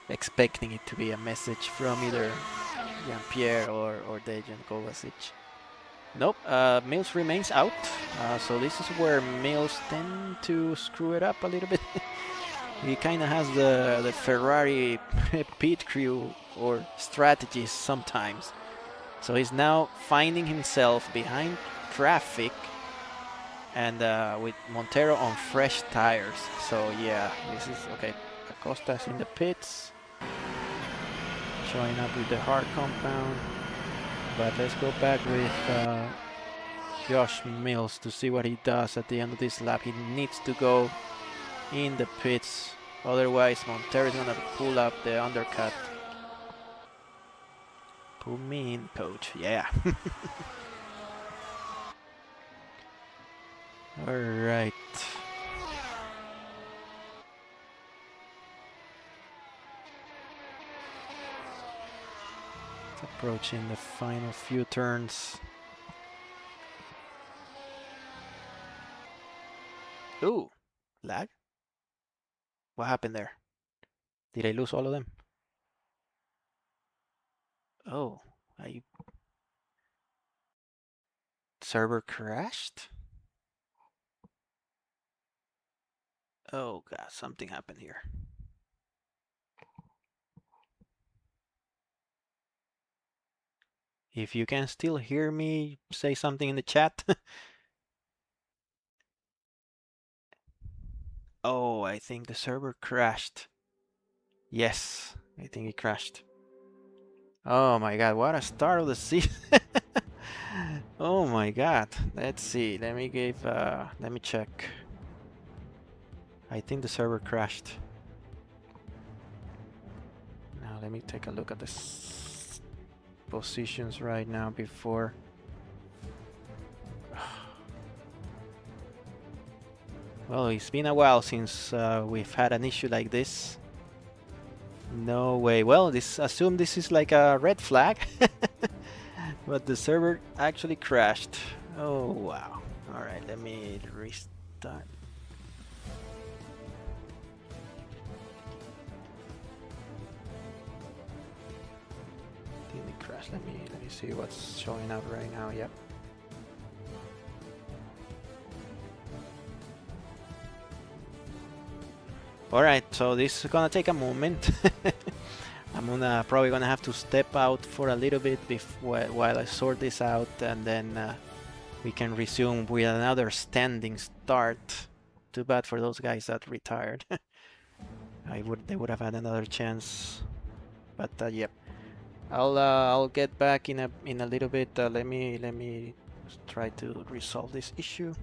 expecting it to be a message from either Jean-Pierre or Dejan Kovacic. Nope, Mills remains out. So this is where Mills tend to screw it up a little bit. He kind of has the Ferrari pit crew or strategies sometimes. So he's now finding himself behind traffic and with Montero on fresh tires. So yeah, this is okay. Acosta's in the pits, showing up with the hard compound. But let's go back with Josh Mills to see what he does at the end of this lap. He needs to go in the pits, otherwise Montero is gonna pull up the undercut. Pull me in, coach. Yeah. All right. It's approaching the final few turns. Ooh, lag? What happened there? Did I lose all of them? Oh, server crashed? Oh god, something happened here. If you can still hear me, say something in the chat. Oh, I think the server crashed. Yes, I think it crashed. Oh my god, what a start of the season. Oh my god. Let's see. Let me check. I think the server crashed. Now let me take a look at the positions right now before. Well, it's been a while since we've had an issue like this. No way. Well, assume this is like a red flag. But the server actually crashed. Oh wow. Alright, let me restart. I think it crashed. Let me see what's showing up right now. Yep. Alright, so this is gonna take a moment. I'm probably gonna have to step out for a little bit while I sort this out, and then we can resume with another standing start. Too bad for those guys that retired. They would have had another chance, but yep. I'll get back in a little bit. Let me Let's try to resolve this issue.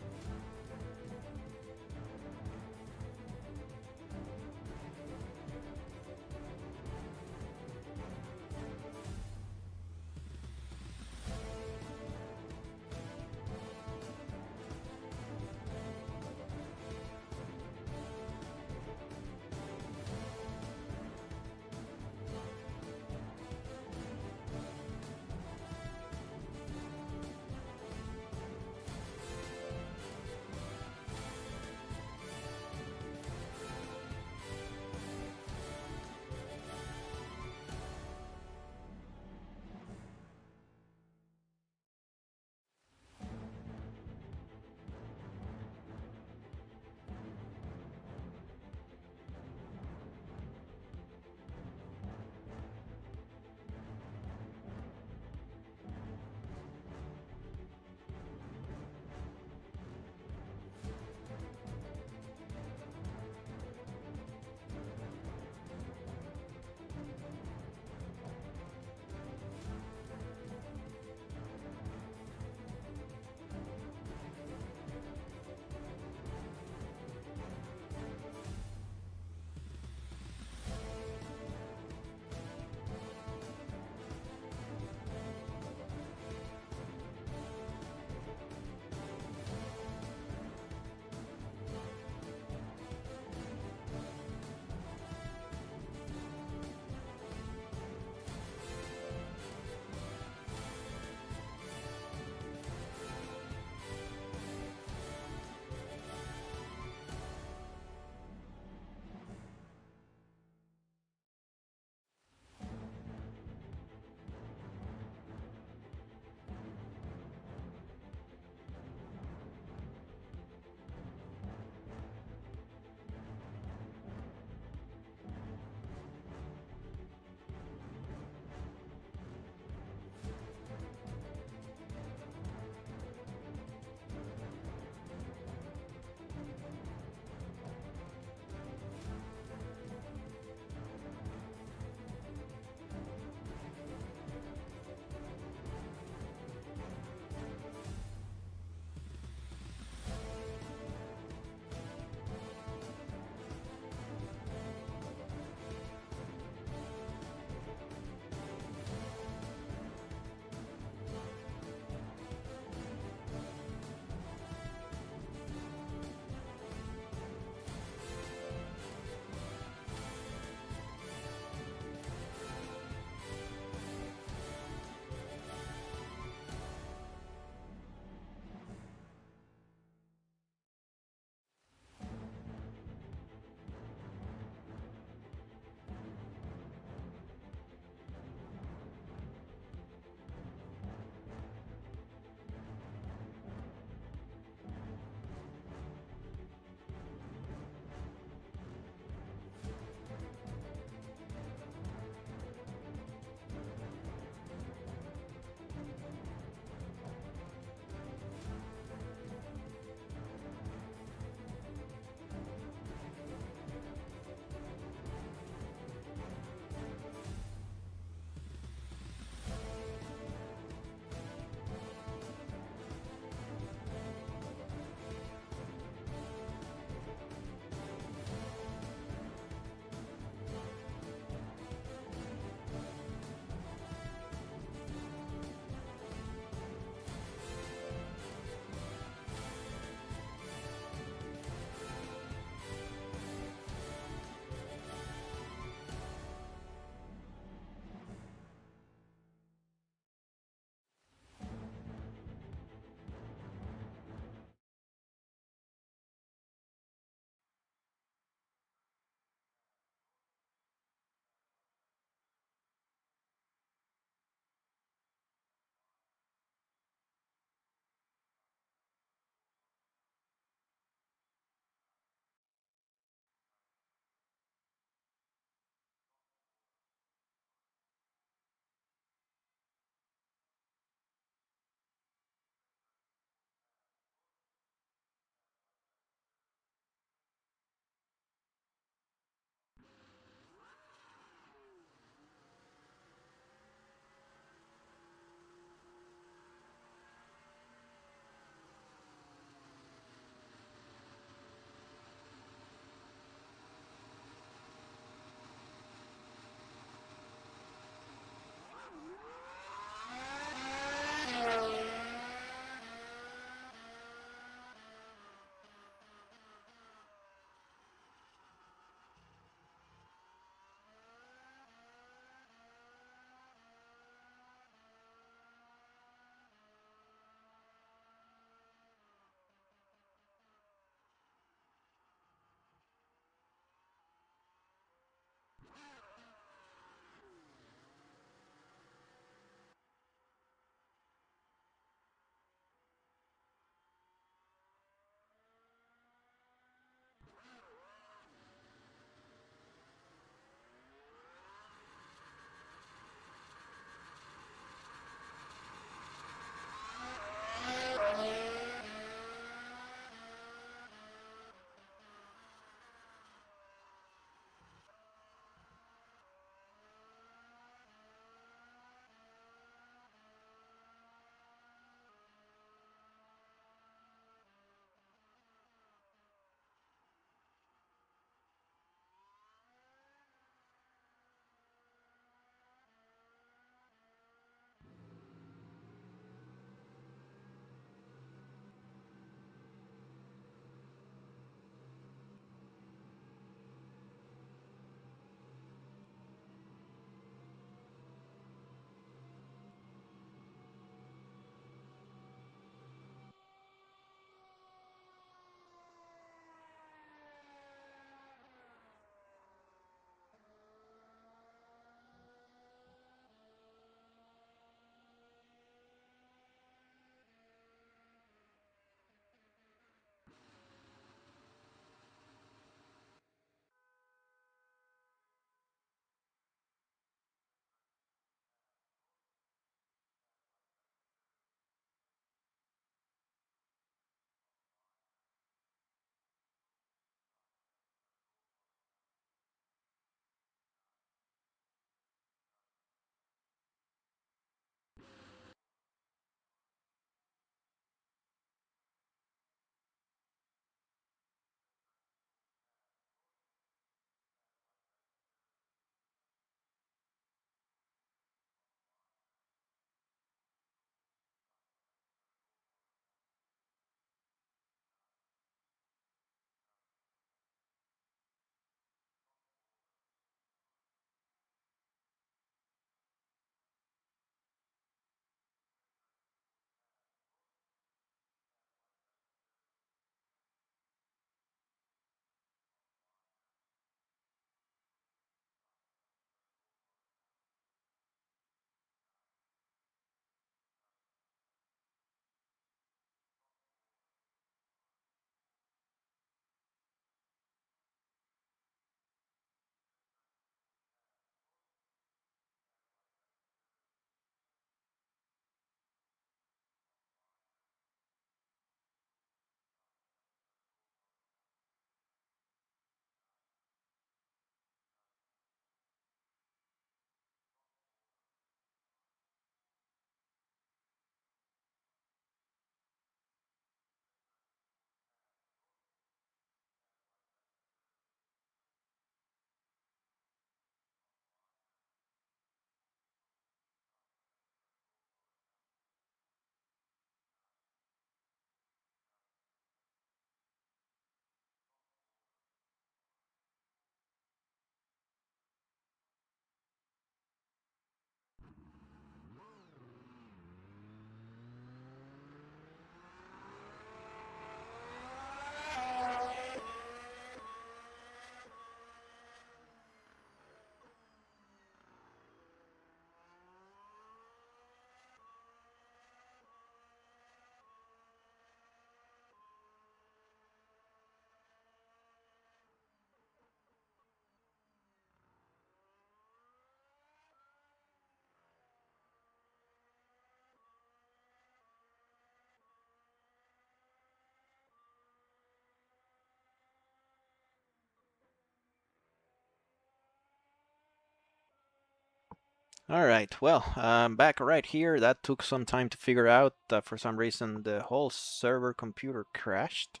Alright, well, I'm back right here. That took some time to figure out. For some reason, the whole server computer crashed.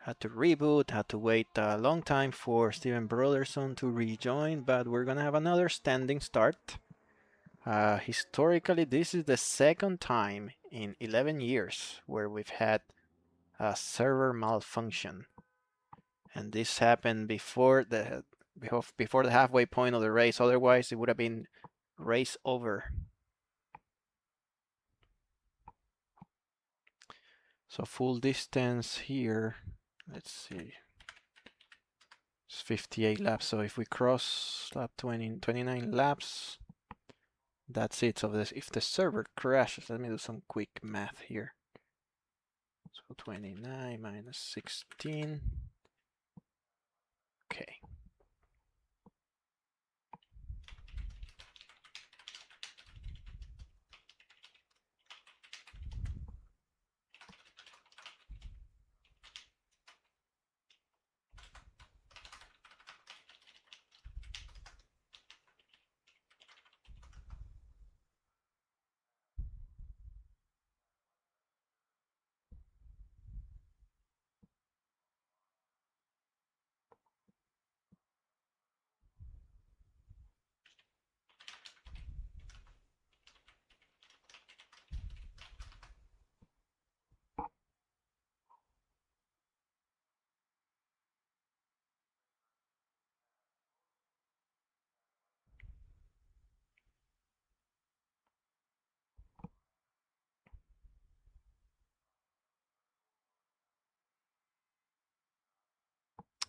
Had to reboot, had to wait a long time for Steven Brotherson to rejoin, but we're gonna have another standing start. Historically, this is the second time in 11 years where we've had a server malfunction. And this happened before the halfway point of the race. Otherwise, it would have been race over. So full distance here, let's see, it's 58 laps. So if we cross lap 29 laps, that's it. So if the server crashes, let me do some quick math here. So 29 minus 16. Okay.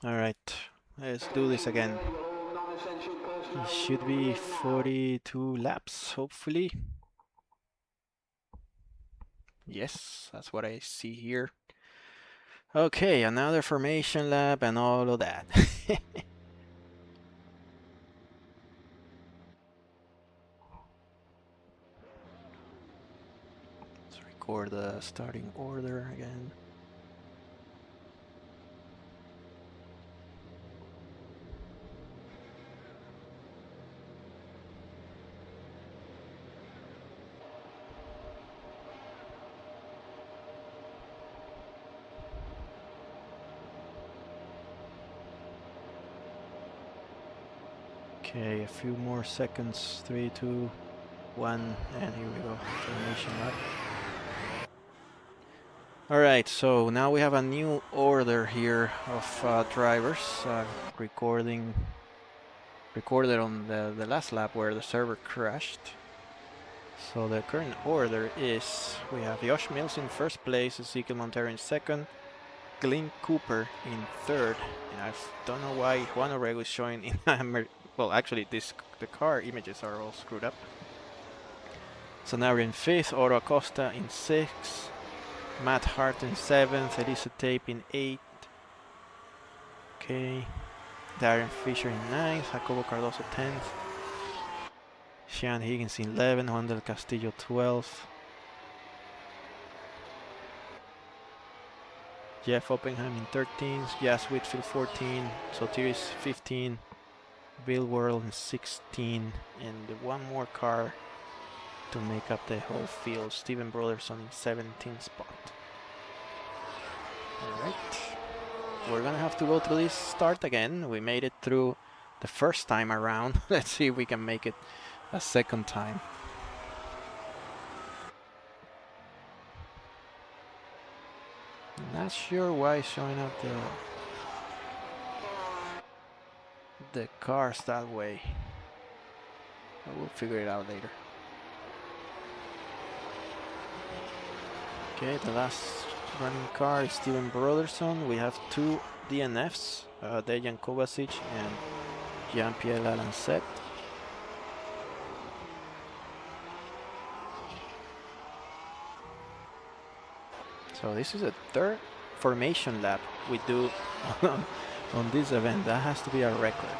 All right, let's do this again. It should be 42 laps, hopefully. Yes, that's what I see here. Okay, another formation lap and all of that. Let's record the starting order again. Okay, a few more seconds. 3, 2, 1, and here we go. Formation lap. Alright, so now we have a new order here of drivers recorded on the last lap where the server crashed. So the current order is, we have Josh Mills in first place, Ezekiel Montero in second, Glenn Cooper in third, and I don't know why Juan Orrego is showing in well, actually the car images are all screwed up. So now we're in fifth, Oro Acosta in sixth, Matt Hart in seventh, Elisa Tape in eighth. Okay, Darren Fisher in ninth, Jacobo Cardoso 10th, Sean Higgins in 11th, Juan del Castillo 12th, Jeff Oppenheim in 13th, Jas Whitfield 14, Sotiris 15, Bill Worrell in 16, and one more car to make up the whole field, Steven Brotherson in 17th spot. Alright, we're gonna have to go through this start again. We made it through the first time around. Let's see if we can make it a second time. Not sure why it's showing up the cars that way. But we'll figure it out later. Okay, the last running car is Steven Brotherson. We have two DNFs, Dejan Kovacic and Jean-Pierre Lalancette. So this is the third formation lap we do on this event. That has to be a record.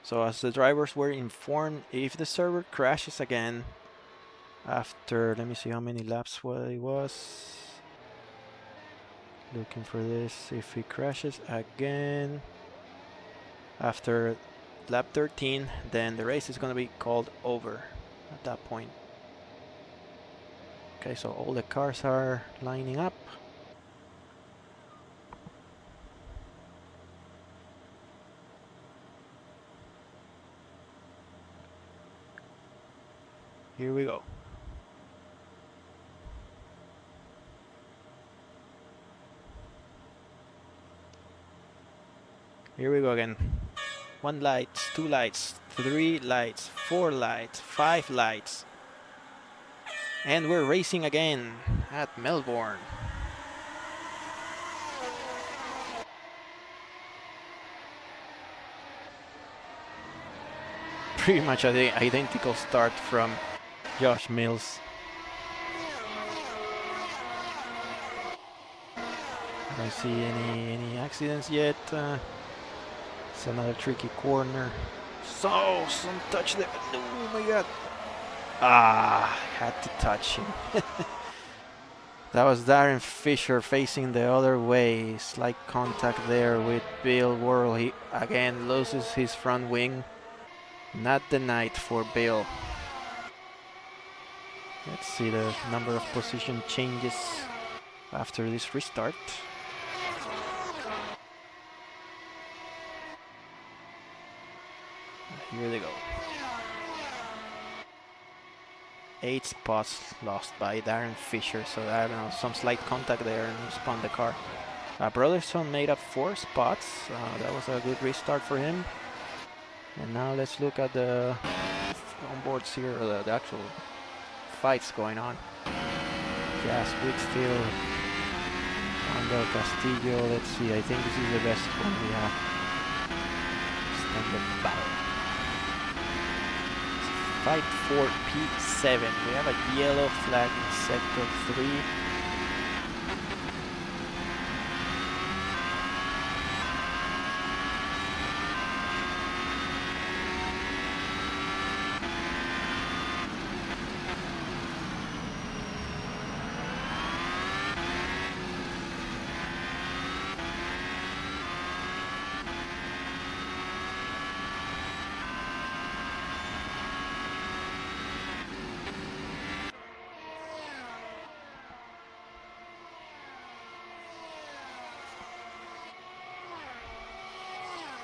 So as the drivers were informed, if the server crashes again after, let me see how many laps it was. Looking for this. If it crashes again, after lap 13, then the race is going to be called over at that point. Okay, so all the cars are lining up. Here we go. Here we go again. 1 light, 2 lights, 3 lights, 4 lights, 5 lights. And we're racing again at Melbourne. Pretty much an identical start from Josh Mills. I don't see any accidents yet. It's another tricky corner. So, some touch there. Oh my god. Ah, had to touch him. That was Darren Fisher facing the other way. Slight contact there with Bill Worrell. He again loses his front wing. Not the night for Bill. Let's see the number of position changes after this restart. Here they go. 8 spots lost by Darren Fisher, so I don't know, some slight contact there and he spun the car. Brotherson made up 4 spots. That was a good restart for him. And now let's look at the onboards here, the actual fights going on. Gas Whitfield, Del Castillo. Let's see, I think this is the best one we have. Stand up battle. Fight for P7. We have a yellow flag in sector 3.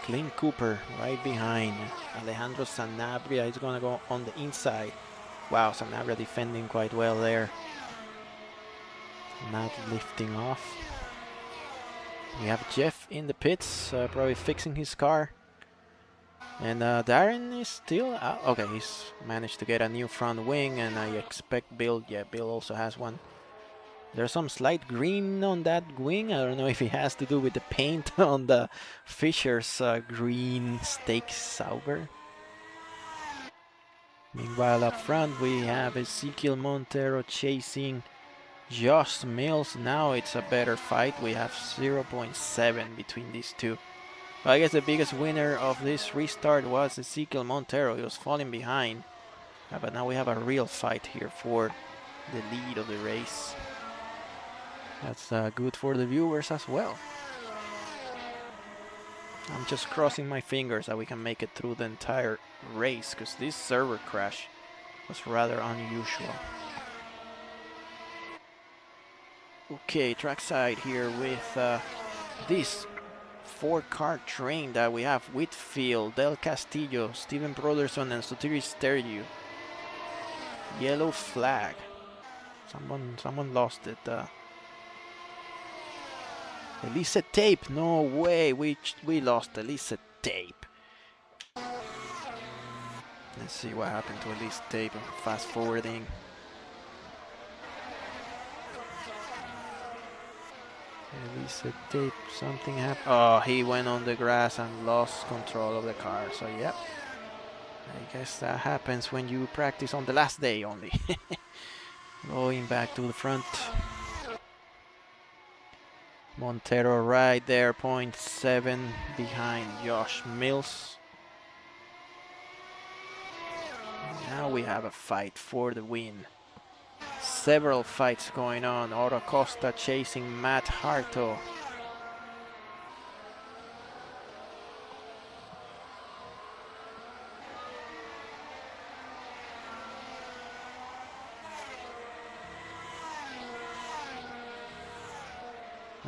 Clint Cooper right behind. Alejandro Sanabria is going to go on the inside. Wow, Sanabria defending quite well there. Not lifting off. We have Jeff in the pits, probably fixing his car. And Darren is still out. Okay, he's managed to get a new front wing, and I expect Bill, yeah, Bill also has one. There's some slight green on that wing. I don't know if it has to do with the paint on the Fisher's green steak Sauber. Meanwhile, up front, we have Ezekiel Montero chasing Josh Mills. Now it's a better fight. We have 0.7 between these two. But I guess the biggest winner of this restart was Ezekiel Montero. He was falling behind. But now we have a real fight here for the lead of the race. That's good for the viewers as well. I'm just crossing my fingers that we can make it through the entire race, because this server crash was rather unusual. Okay, trackside here with this 4-car train that we have: Whitfield, Del Castillo, Steven Broderson, and Sotiris Stergiou. Yellow flag. Someone lost it. Elise Tape, no way, we lost Elise Tape. Let's see what happened to Elise Tape. Fast forwarding. Elise Tape, something happened. Oh, he went on the grass and lost control of the car. So yep, I guess that happens when you practice on the last day only. Going back to the front. Montero right there, 0.7 behind Josh Mills. Now we have a fight for the win. Several fights going on. Oro Costa chasing Matt Harto.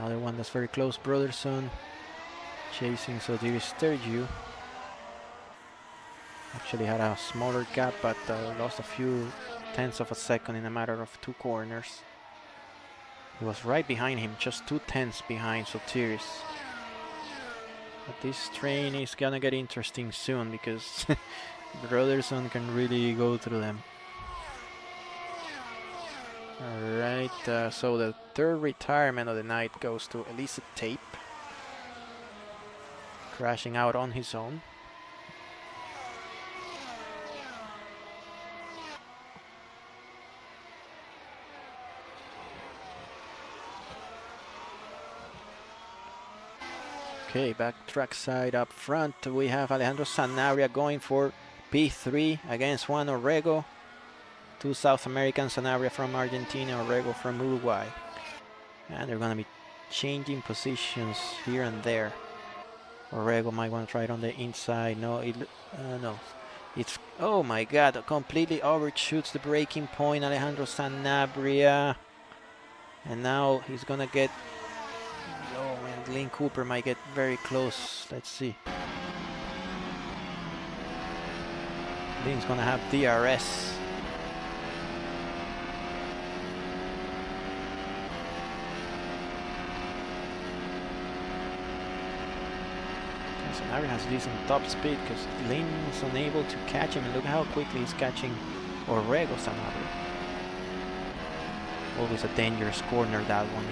Another one that's very close, Brotherson. Chasing Sotiris Sturgeon. Actually had a smaller gap, but lost a few tenths of a second in a matter of 2 corners. He was right behind him, just 2 tenths behind Sotiris. But this train is gonna get interesting soon because Brotherson can really go through them. Alright, so the third retirement of the night goes to Elisa Tape. Crashing out on his own. Okay, back track side up front, we have Alejandro Sanabria going for P3 against Juan Orrego. 2 South Americans, Sanabria from Argentina, Orrego from Uruguay. And they're going to be changing positions here and there. Orrego might want to try it on the inside. No, no. It's, oh my god, completely overshoots the braking point, Alejandro Sanabria. And now he's going to get, oh man, Glenn Cooper might get very close. Let's see. Glenn's going to have DRS. Sanabria has decent top speed because Lane is unable to catch him, and look how quickly he's catching Orrego Sanabria. Always a dangerous corner, that one.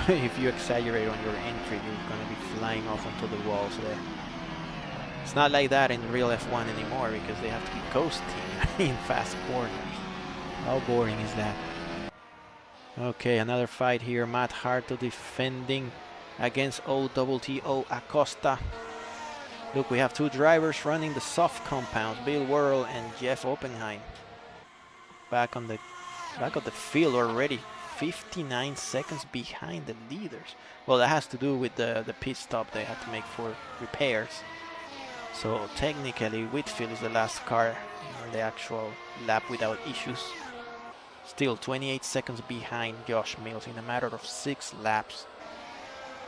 If you exaggerate on your entry, you're gonna be flying off onto the walls there. It's not like that in real F1 anymore because they have to be coasting in fast corners. How boring is that? Okay, another fight here. Matt Harto defending against OTTO Acosta. Look, we have 2 drivers running the soft compounds, Bill Worrell and Jeff Oppenheim. Back of the field already, 59 seconds behind the leaders. Well, that has to do with the pit stop they had to make for repairs. So technically Whitfield is the last car on the actual lap without issues. Still 28 seconds behind Josh Mills in a matter of 6 laps.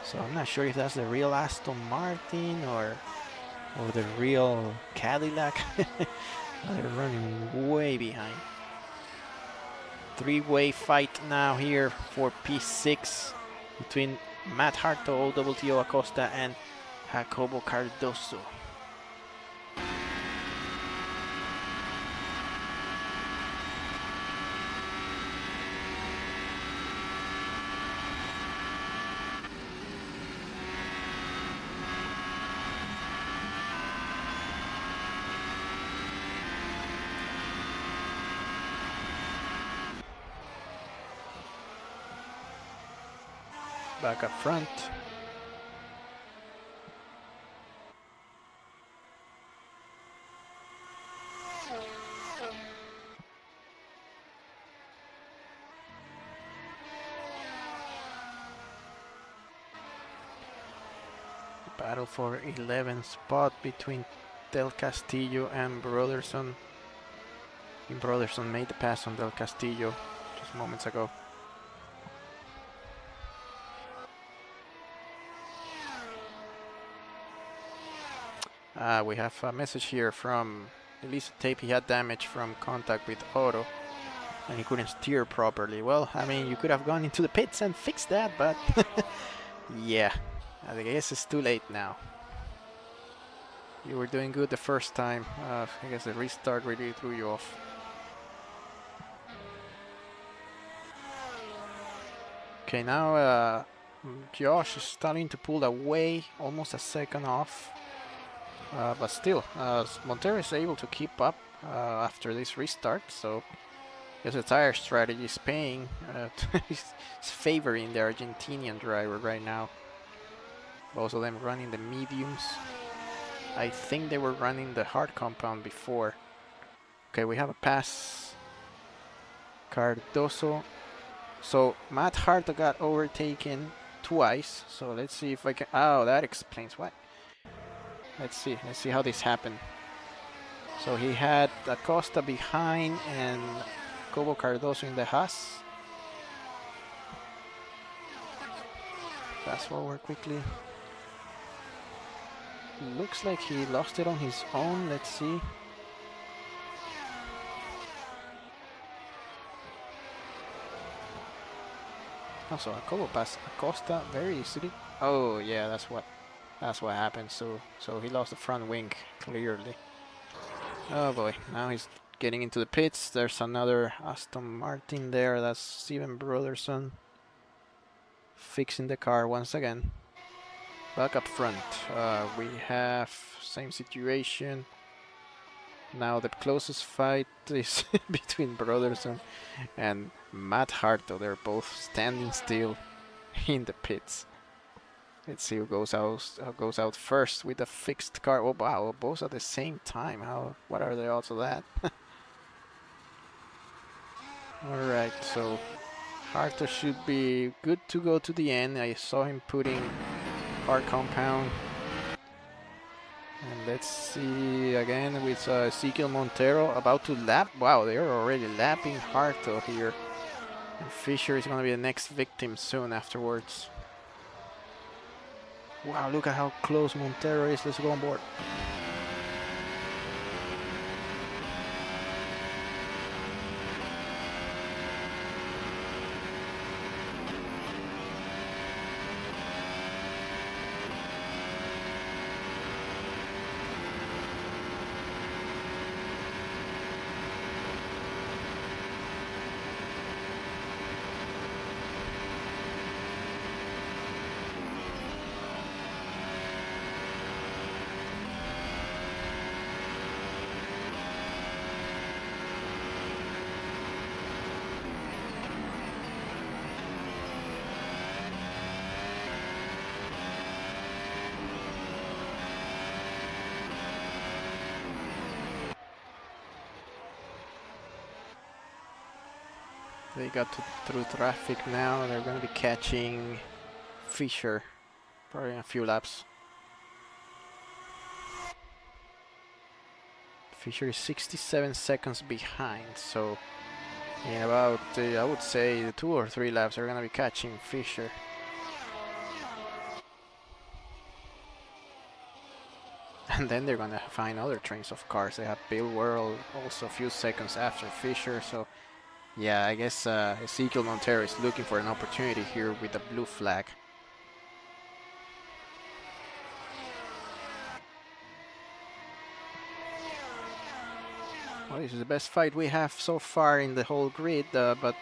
So I'm not sure if that's the real Aston Martin or the real Cadillac. They're running way behind. 3-way fight now here for P6 between Matt Harto, OTTO Acosta, and Jacobo Cardoso. Back up front. Battle for 11th spot between Del Castillo and Brotherson. Brotherson made the pass on Del Castillo just moments ago. We have a message here from Elisa Tape. He had damage from contact with Otto and he couldn't steer properly. Well, I mean, you could have gone into the pits and fixed that, but yeah, I guess it's too late now. You were doing good the first time. I guess the restart really threw you off. Okay, now Josh is starting to pull away, almost a second off. But still, Montero is able to keep up after this restart, so I guess the tire strategy is paying. It's favoring the Argentinian driver right now. Both of them running the mediums. I think they were running the hard compound before. Okay, we have a pass. Cardoso. So Matt Harto got overtaken twice. So let's see if I can. Oh, that explains what. Let's see how this happened. So he had Acosta behind and Cobo Cardoso in the Haas. fast forward quickly. Looks like he lost it on his own. Let's see. Also, Jacobo passed Acosta very easily. Oh yeah, that's what happened. So he lost the front wing clearly. Oh boy, now he's getting into the pits. There's another Aston Martin there. That's Steven Broderson fixing the car once again. Back up front, we have same situation. Now the closest fight is between Broderson and Matt Harto. They're both standing still in the pits. Let's see who goes out first with a fixed car. Oh wow, both at the same time. What are the odds of that? Alright, so Harto should be good to go to the end. I saw him putting car compound. And let's see again with Ezequiel Montero about to lap. Wow, they're already lapping Harto here. And Fisher is going to be the next victim soon afterwards. Wow, look at how close Montero is. Let's go on board. They got through traffic now. They're going to be catching Fisher probably in a few laps. Fisher is 67 seconds behind, so in about I would say 2 or 3 laps they're going to be catching Fisher. And then they're going to find other trains of cars. They have Bill Worrell also a few seconds after Fisher, so yeah, I guess Ezequiel Montero is looking for an opportunity here with the blue flag. Well, this is the best fight we have so far in the whole grid, but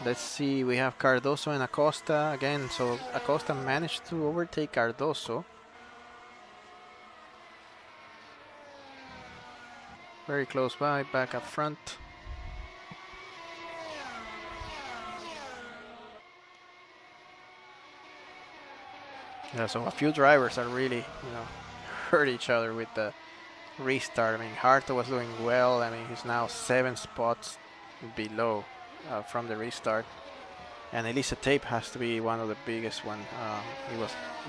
let's see, we have Cardoso and Acosta again, so Acosta managed to overtake Cardoso. Very close by, back up front. Yeah, so a few drivers are really, hurt each other with the restart. I mean, Harto was doing well. I mean, he's now 7 spots below from the restart. And Elisa Tape has to be one of the biggest one. He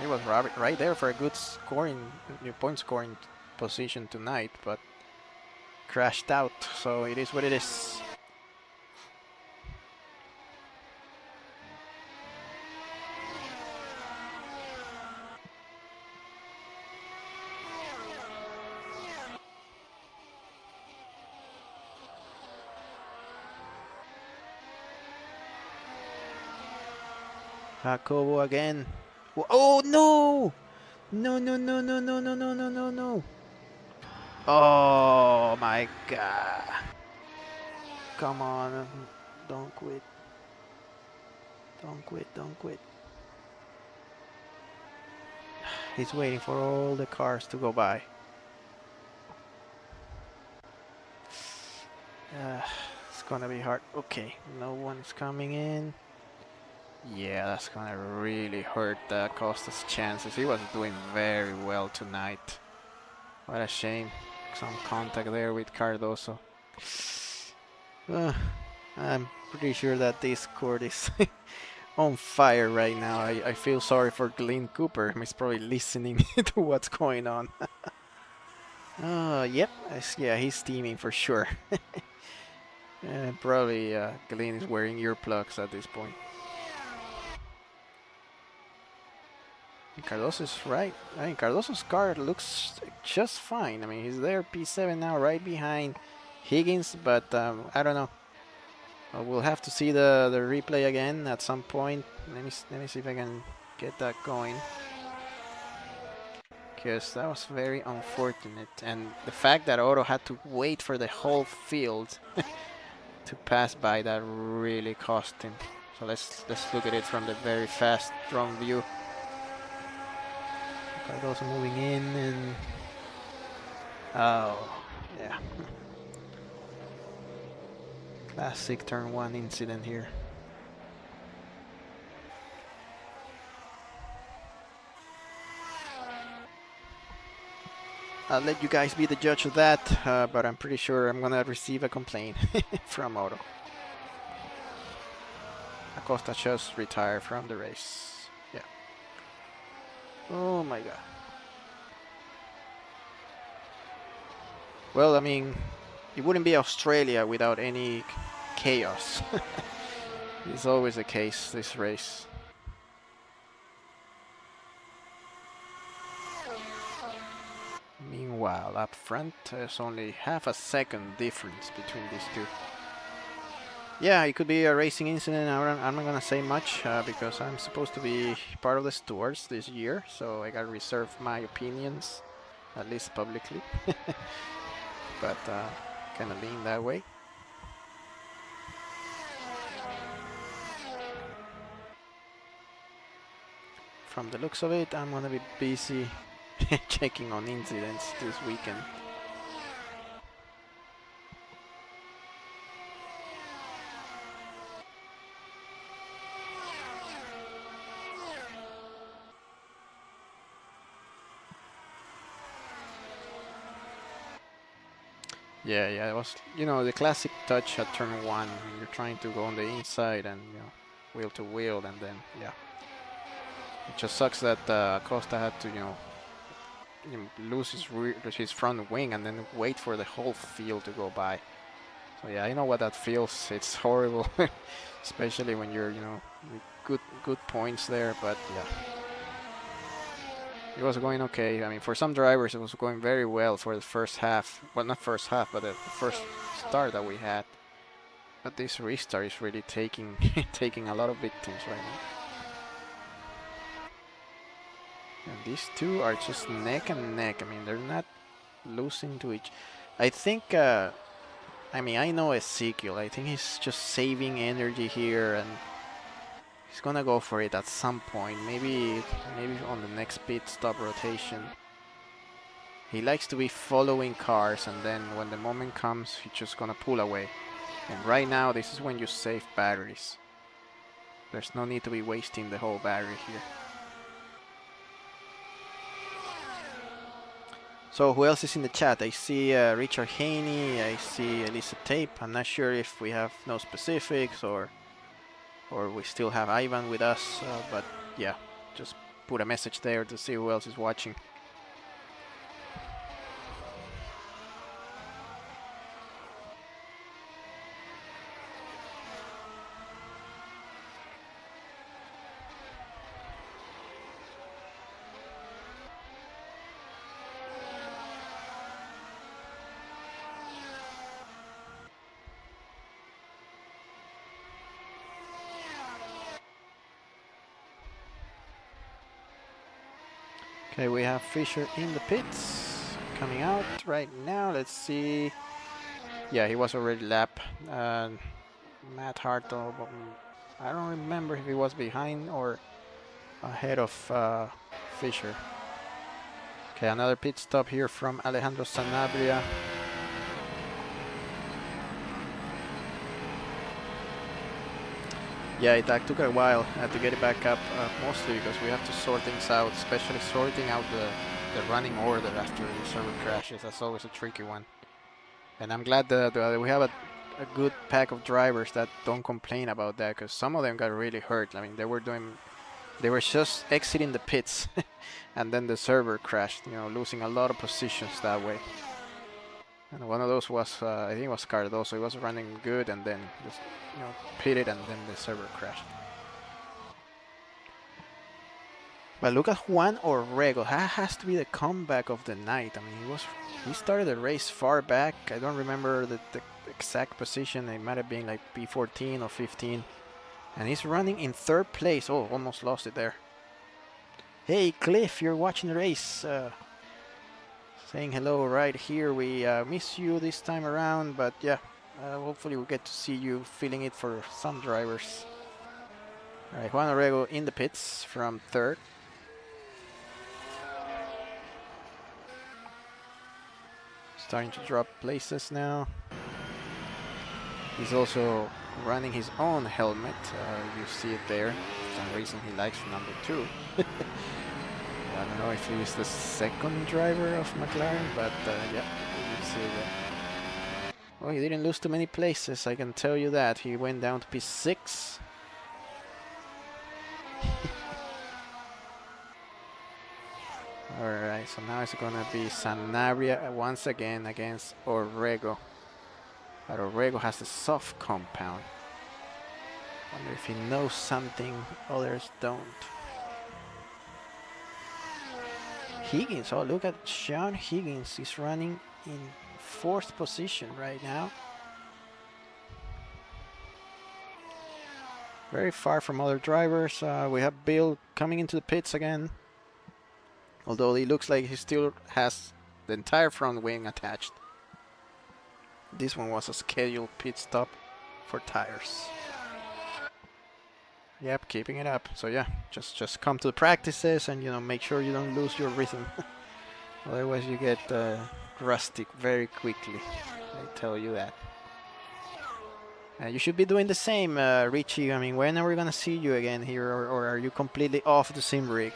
was right there for a good point scoring position tonight, but crashed out. So it is what it is. Jacobo again. Oh no! No, no, no, no, no, no, no, no, no, no. Oh my god. Come on. Don't quit. Don't quit, don't quit. He's waiting for all the cars to go by. It's gonna be hard. Okay, no one's coming in. Yeah, that's gonna really hurt Costa's chances. He was doing very well tonight. What a shame. Some contact there with Cardoso. I'm pretty sure that this court is on fire right now. I feel sorry for Glenn Cooper. He's probably listening to what's going on. Yep. Yeah, he's steaming for sure. Probably Glenn is wearing earplugs at this point. Cardoso's right. I mean, Cardoso's car looks just fine. I mean, he's there P7 now, right behind Higgins, but I don't know. We'll have to see the replay again at some point. Let me see if I can get that going. Because that was very unfortunate, and the fact that Otto had to wait for the whole field to pass by, that really cost him. So let's look at it from the very fast drone view. Cardoso moving in, and oh yeah, classic turn 1 incident here. I'll let you guys be the judge of that, but I'm pretty sure I'm gonna receive a complaint from Otto. Acosta just retired from the race. Yeah. Oh my god. Well, I mean, it wouldn't be Australia without any chaos. It's always the case, this race. Meanwhile, up front, there's only half a second difference between these two. Yeah, it could be a racing incident. I'm not gonna say much because I'm supposed to be part of the stewards this year, so I gotta reserve my opinions, at least publicly. But kind of lean that way. From the looks of it, I'm gonna be busy checking on incidents this weekend. Yeah, it was, you know, the classic touch at turn 1. You're trying to go on the inside and, you know, wheel to wheel, and then, yeah. It just sucks that Costa had to, you know, lose his front wing and then wait for the whole field to go by. So yeah, I know what that feels. It's horrible, especially when you're, you know, with good points there. But yeah, it was going okay. I mean, for some drivers, it was going very well for the first half. Well, not first half, but the first start that we had. But this restart is really taking taking a lot of victims right now. And these two are just neck and neck. I mean, they're not losing to each. I think, I mean, I know Ezekiel. I think he's just saving energy here, and he's gonna go for it at some point. Maybe on the next pit stop rotation. He likes to be following cars, and then when the moment comes, he's just gonna pull away. And right now, this is when you save batteries. There's no need to be wasting the whole battery here. So who else is in the chat? I see Richard Haney, I see Elisa Tape. I'm not sure if we have no specifics or we still have Ivan with us, but yeah, just put a message there to see who else is watching. Okay, we have Fisher in the pits, coming out right now. Let's see. Yeah, he was already lap. Matt Hartle, I don't remember if he was behind or ahead of Fisher. Okay, another pit stop here from Alejandro Sanabria. Yeah, it took a while to get it back up, mostly because we have to sort things out, especially sorting out the running order after the server crashes. That's always a tricky one. And I'm glad that we have a good pack of drivers that don't complain about that, because some of them got really hurt. I mean, they were just exiting the pits and then the server crashed, you know, losing a lot of positions that way. And one of those was, I think it was Cardoso. He was running good and then just, you know, pitted and then the server crashed. But look at Juan Orrego. That has to be the comeback of the night. I mean, he started the race far back. I don't remember the exact position. It might have been like P14 or 15. And he's running in third place. Oh, almost lost it there. Hey, Cliff, you're watching the race. Saying hello right here. We miss you this time around, but yeah, hopefully we'll get to see you feeling it for some drivers. All right, Juan Orrego in the pits from third. Starting to drop places now. He's also running his own helmet. You see it there. For some reason he likes number 2. I don't know if he's the second driver of McLaren, but yeah, you see that. Well, he didn't lose too many places, I can tell you that. He went down to P6. Alright, so now it's gonna be Sanabria once again against Orrego. But Orrego has a soft compound. Wonder if he knows something others don't. Higgins, oh look at Sean Higgins, he's running in 4th position right now. Very far from other drivers. We have Bill coming into the pits again. Although he looks like he still has the entire front wing attached. This one was a scheduled pit stop for tires. Yep, keeping it up. So yeah, just come to the practices and make sure you don't lose your rhythm. Otherwise you get rustic very quickly. I tell you that. You should be doing the same, Richie. I mean, when are we gonna see you again here, or are you completely off the sim rig?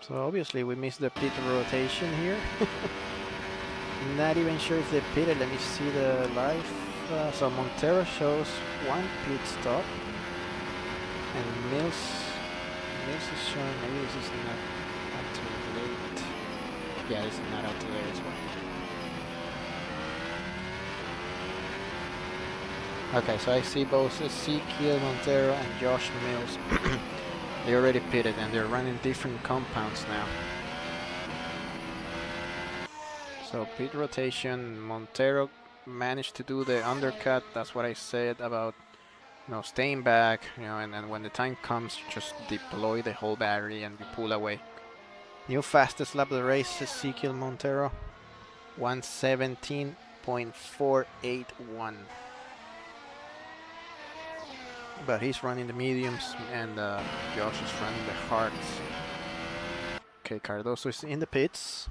So obviously we missed the pit rotation here. Not even sure if they pitted. Let me see the live. So Montero shows 1 pit stop, and Mills is showing. Maybe this is not up too late. Yeah, this is not up too late as well. Okay, so I see both Ezekiel Montero and Josh Mills. They already pitted and they're running different compounds now. So pit rotation, Montero managed to do the undercut. That's what I said about staying back, and then when the time comes, just deploy the whole battery and you pull away. New fastest lap of the race, Ezekiel Montero, 1:17.481. But he's running the mediums and Josh is running the hards. Okay, Cardoso is in the pits.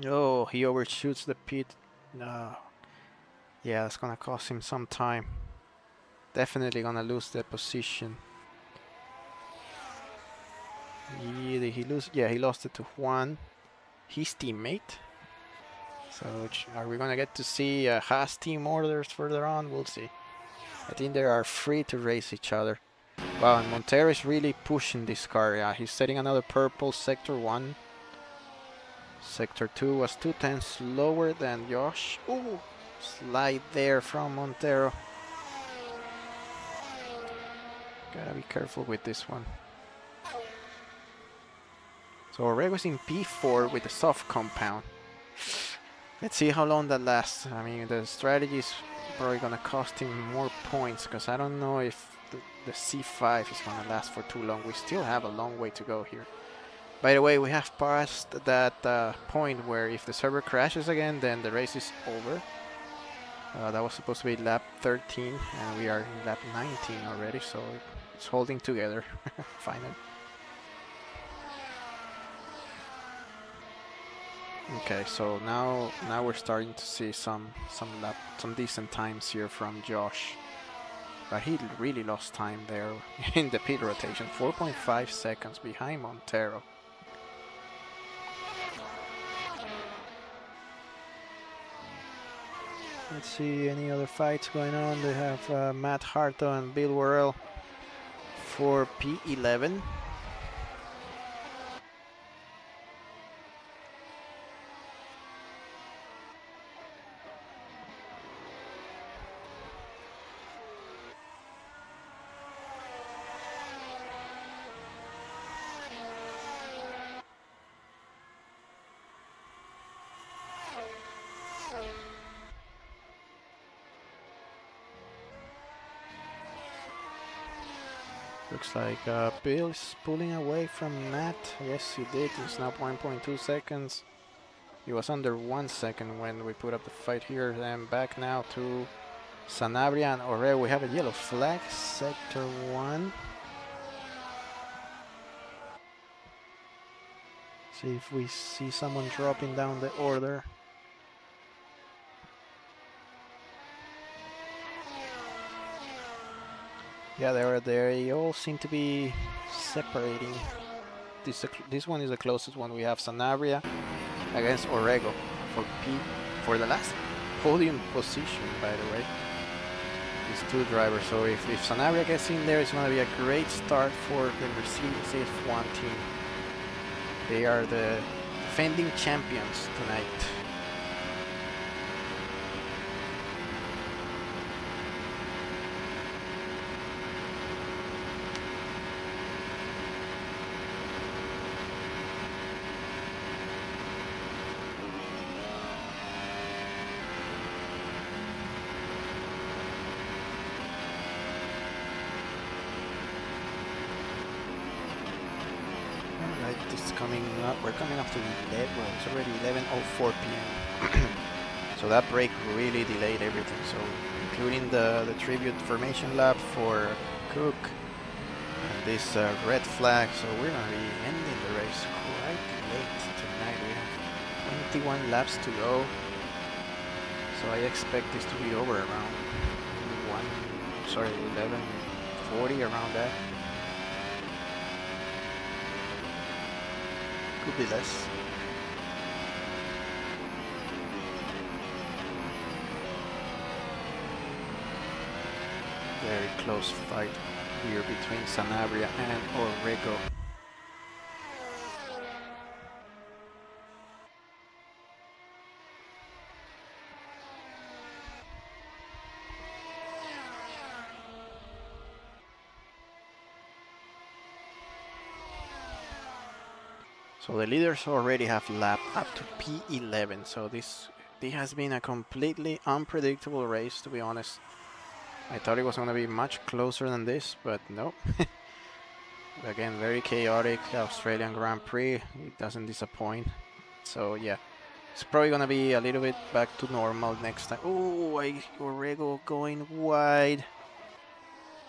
Oh, he overshoots the pit. No. Yeah, that's gonna cost him some time. Definitely gonna lose the position. He lost it to Juan, his teammate. So are we gonna get to see Haas team orders further on? We'll see. I think they are free to race each other. Wow, and Montero is really pushing this car. Yeah, he's setting another purple sector 1. Sector 2 was 2/10 lower than Josh. Ooh, slide there from Montero. Gotta be careful with this one. So Orrego's in P4 with the soft compound. Let's see how long that lasts. I mean, the strategy is probably gonna cost him more points, because I don't know if the C5 is gonna last for too long. We still have a long way to go here. By the way, we have passed that point where if the server crashes again, then the race is over. That was supposed to be lap 13, and we are in lap 19 already, so it's holding together, finally. Okay, so now we're starting to see some decent times here from Josh. But he really lost time there in the pit rotation. 4.5 seconds behind Montero. Let's see any other fights going on. They have Matt Harto and Bill Worrell for P11. Looks like Bill is pulling away from Matt. Yes, he did. It's now 1.2 seconds. He was under 1 second when we put up the fight here. Then back now to Sanabria and Oreo. We have a yellow flag, sector 1. See if we see someone dropping down the order. Yeah, they all seem to be separating. This one is the closest one. We have Sanabria against Orego for the last podium position, by the way. These two drivers. So if Sanabria gets in there, it's going to be a great start for the Mercedes F1 team. They are the defending champions tonight. We're coming up to 11. Well, it's already 11:04 p.m. So that break really delayed everything. So including the tribute formation lap for Cook and this red flag. So we're gonna be ending the race quite late tonight. We have 21 laps to go. So I expect this to be over around 11:40, around that. Could be less. Very close fight here between Sanabria and Orego. So the leaders already have lapped up to P11. So this has been a completely unpredictable race, to be honest. I thought it was going to be much closer than this, but no. Again, very chaotic Australian Grand Prix. It doesn't disappoint. So yeah, it's probably going to be a little bit back to normal next time. Oh, Orego going wide.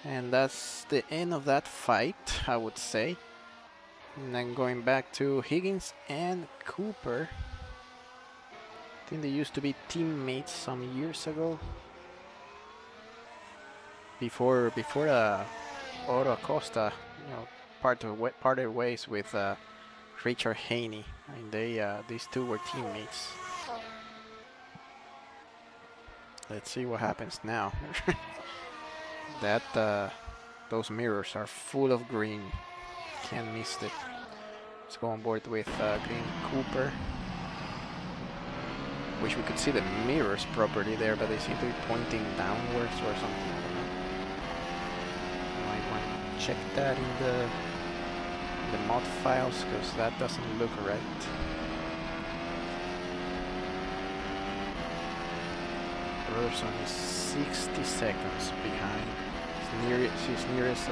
And that's the end of that fight, I would say. And then going back to Higgins and Cooper. I think they used to be teammates some years ago. Before Otto Acosta, parted ways with Richard Haney. I mean, these two were teammates. Let's see what happens now. Those mirrors are full of green. Can't miss it. Let's go on board with Green Cooper. Wish we could see the mirrors properly there, but they seem to be pointing downwards or something. I don't know. Might want to check that in the mod files, because that doesn't look right. Brotherson is 60 seconds behind his nearest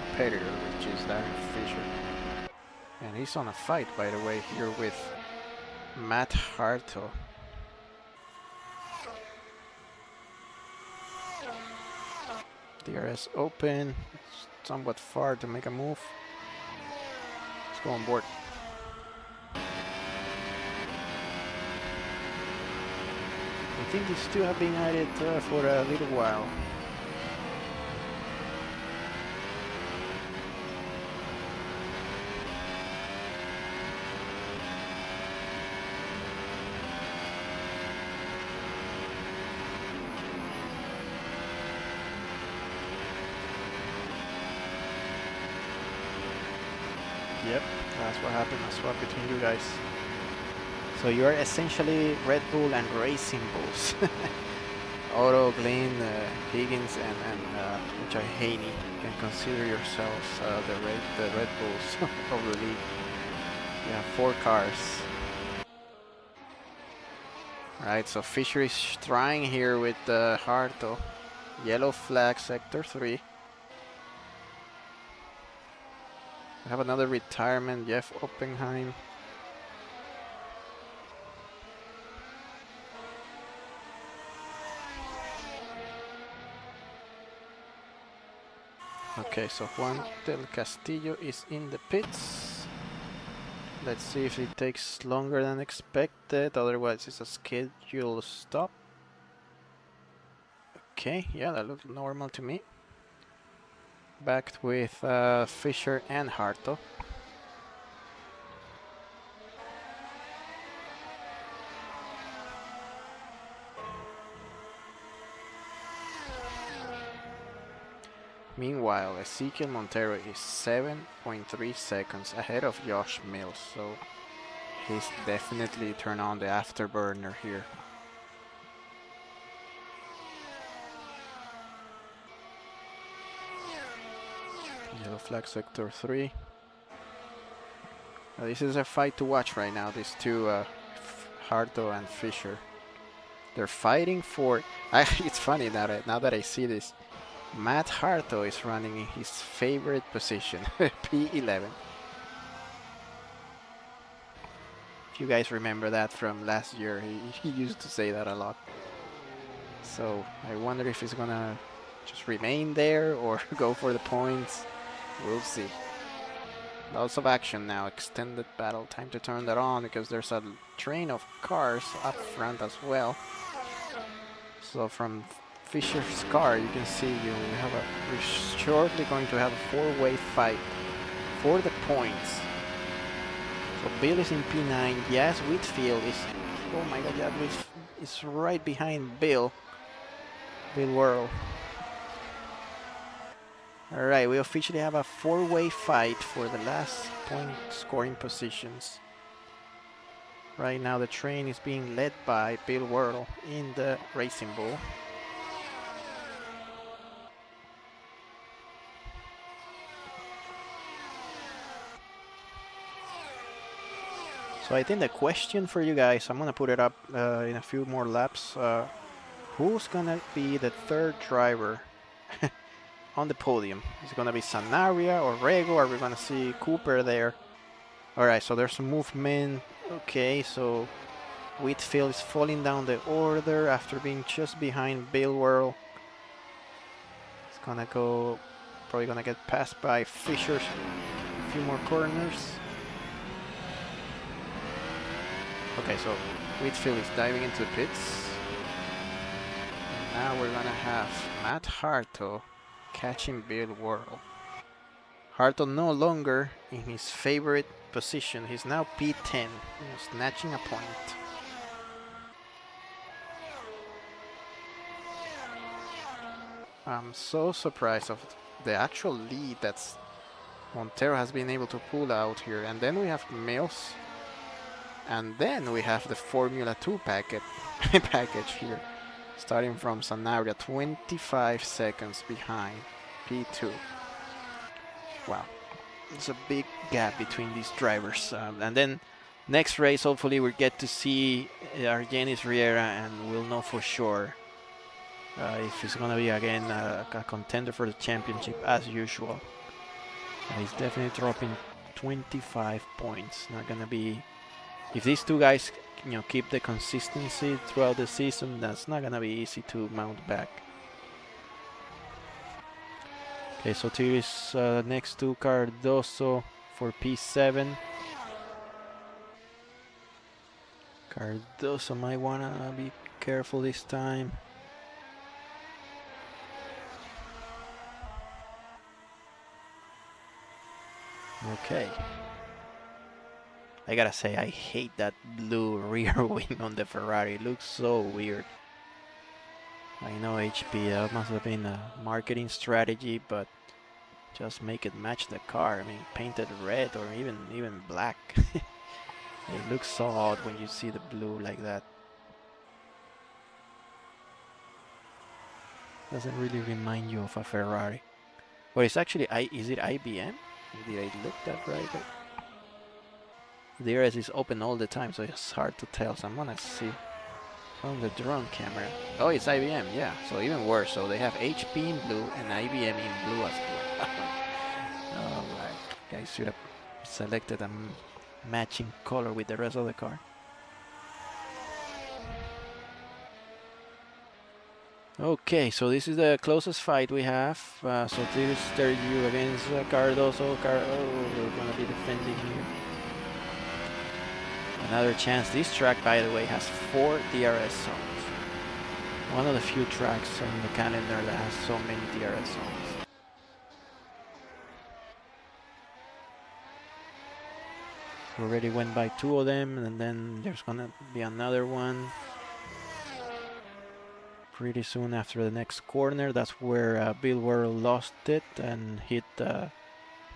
competitor, which is Darren Fisher. And he's on a fight, by the way, here with Matt Harto. DRS open. It's somewhat far to make a move. Let's go on board. I think these two have been at it for a little while. Yep, that's what happened. A swap between you guys. So you are essentially Red Bull and Racing Bulls. Otto, Glenn, Higgins, and Which Haney. You can consider yourselves the Red Bulls of the league. You have 4 cars. Right, so Fisher is trying here with Harto. Yellow flag, sector 3. We have another retirement, Jeff Oppenheim. Okay, so Juan del Castillo is in the pits. Let's see if it takes longer than expected, otherwise it's a scheduled stop. Okay, yeah, that looks normal to me. Backed with Fisher and Harto. Meanwhile, Ezequiel Montero is 7.3 seconds ahead of Josh Mills, so he's definitely turned on the afterburner here. Yellow flag sector 3. This is a fight to watch right now, these two, Harto and Fisher. They're fighting for... it's funny now that I see this. Matt Harto is running in his favorite position, P11. If you guys remember that from last year, he used to say that a lot. So I wonder if he's gonna just remain there or go for the points. We'll see. Lots of action now, extended battle. Time to turn that on because there's a train of cars up front as well. So from Fisher's car, you can see we're shortly going to have a 4-way fight for the points. So Bill is in P9. Yes, Whitfield is. Oh my God, yeah, is right behind Bill. Bill Worrell. All right, we officially have a 4-way fight for the last point scoring positions. Right now, the train is being led by Bill Worrell in the Racing Bull. So I think the question for you guys, I'm gonna put it up in a few more laps. Who's gonna be the third driver on the podium? Is it gonna be Sanabria or Rego? Are we gonna see Cooper there? Alright, so there's some movement. Okay, so Whitfield is falling down the order after being just behind Bill Worrell. It's gonna go, probably gonna get passed by Fisher. A few more corners. Okay, so Whitfield is diving into the pits. And now we're gonna have Matt Harto catching Bill Worrell. Harto no longer in his favorite position. He's now P10, snatching a point. I'm so surprised of the actual lead that's Montero has been able to pull out here. And then we have Mills. And then we have the Formula 2 package here. Starting from Sanabria, 25 seconds behind P2. Wow. There's a big gap between these drivers. And then next race, hopefully we'll get to see Argenis Riera and we'll know for sure if he's going to be again a contender for the championship as usual. He's definitely dropping 25 points. Not going to be... If these two guys, keep the consistency throughout the season, that's not gonna be easy to mount back. Okay, so here is next to Cardoso for P7. Cardoso might wanna be careful this time. Okay. I gotta say, I hate that blue rear wing on the Ferrari. It looks so weird. I know HP must have been a marketing strategy, but just make it match the car. I mean, paint it red or even black. It looks so odd when you see the blue like that. Doesn't really remind you of a Ferrari. Well, it's actually, is it IBM? Did I look that right? The DRS is open all the time, so it's hard to tell. So I'm gonna see from the drone camera. Oh, it's IBM, yeah. So even worse. So they have HP in blue and IBM in blue as well. Oh my! I should have selected a matching color with the rest of the car. Okay, so this is the closest fight we have. So this is Sergio against Cardoso. We're gonna be defending here. Another chance. This track, by the way, has 4 DRS zones. One of the few tracks on the calendar that has so many DRS zones. We already went by 2 of them, and then there's gonna be another one pretty soon after the next corner. That's where Bill Worrell lost it and hit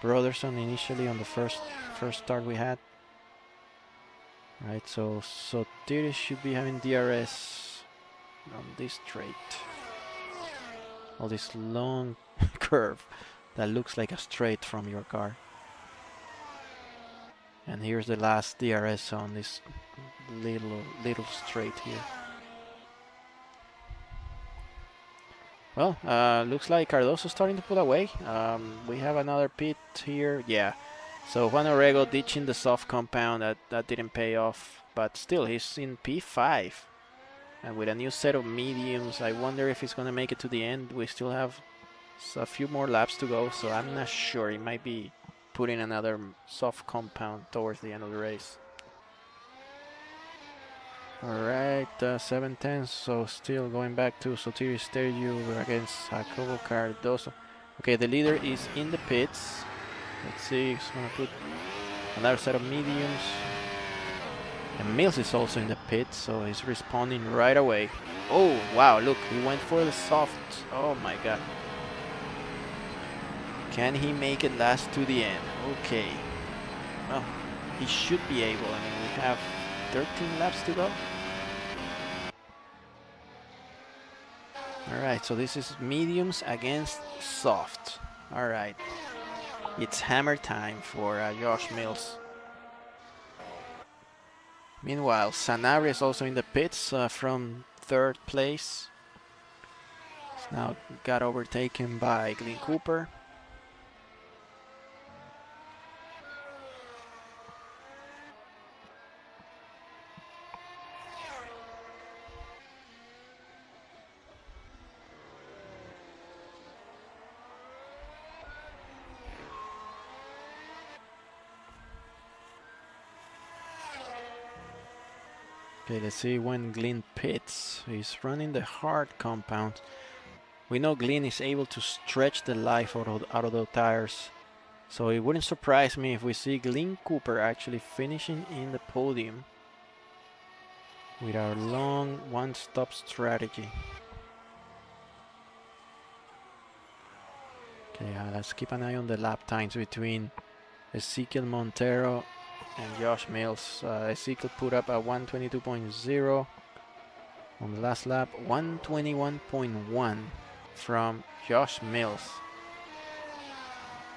Brotherson initially on the first start we had. Right, so Sotiris should be having DRS on this straight. All this long curve that looks like a straight from your car. And here's the last DRS on this little straight here. Well, looks like Cardoso's starting to pull away. We have another pit here. Yeah. So Juan Orrego ditching the soft compound. That didn't pay off. But still, he's in P5. And with a new set of mediums, I wonder if he's going to make it to the end. We still have a few more laps to go. So I'm not sure. He might be putting another soft compound towards the end of the race. Alright, 7:10, so still going back to Sotiris Stergiou against Jacobo Cardoso. Okay, the leader is in the pits. Let's see, he's gonna put another set of mediums. And Mills is also in the pits, so he's responding right away. Oh, wow, look, he went for the soft. Oh my god. Can he make it last to the end? Okay. Well, he should be able. I mean, we have 13 laps to go. Alright, so this is mediums against soft. Alright. It's hammer time for Josh Mills. Meanwhile, Sanabria is also in the pits from 3rd place. He's now got overtaken by Glenn Cooper. Okay, let's see when Glenn pits. He's running the hard compound. We know Glenn is able to stretch the life out of the tires. So it wouldn't surprise me if we see Glenn Cooper actually finishing in the podium with our long one-stop strategy. Okay, let's keep an eye on the lap times between Ezequiel Montero and Josh Mills. Ezequiel put up a 122.0 on the last lap, 121.1 from Josh Mills.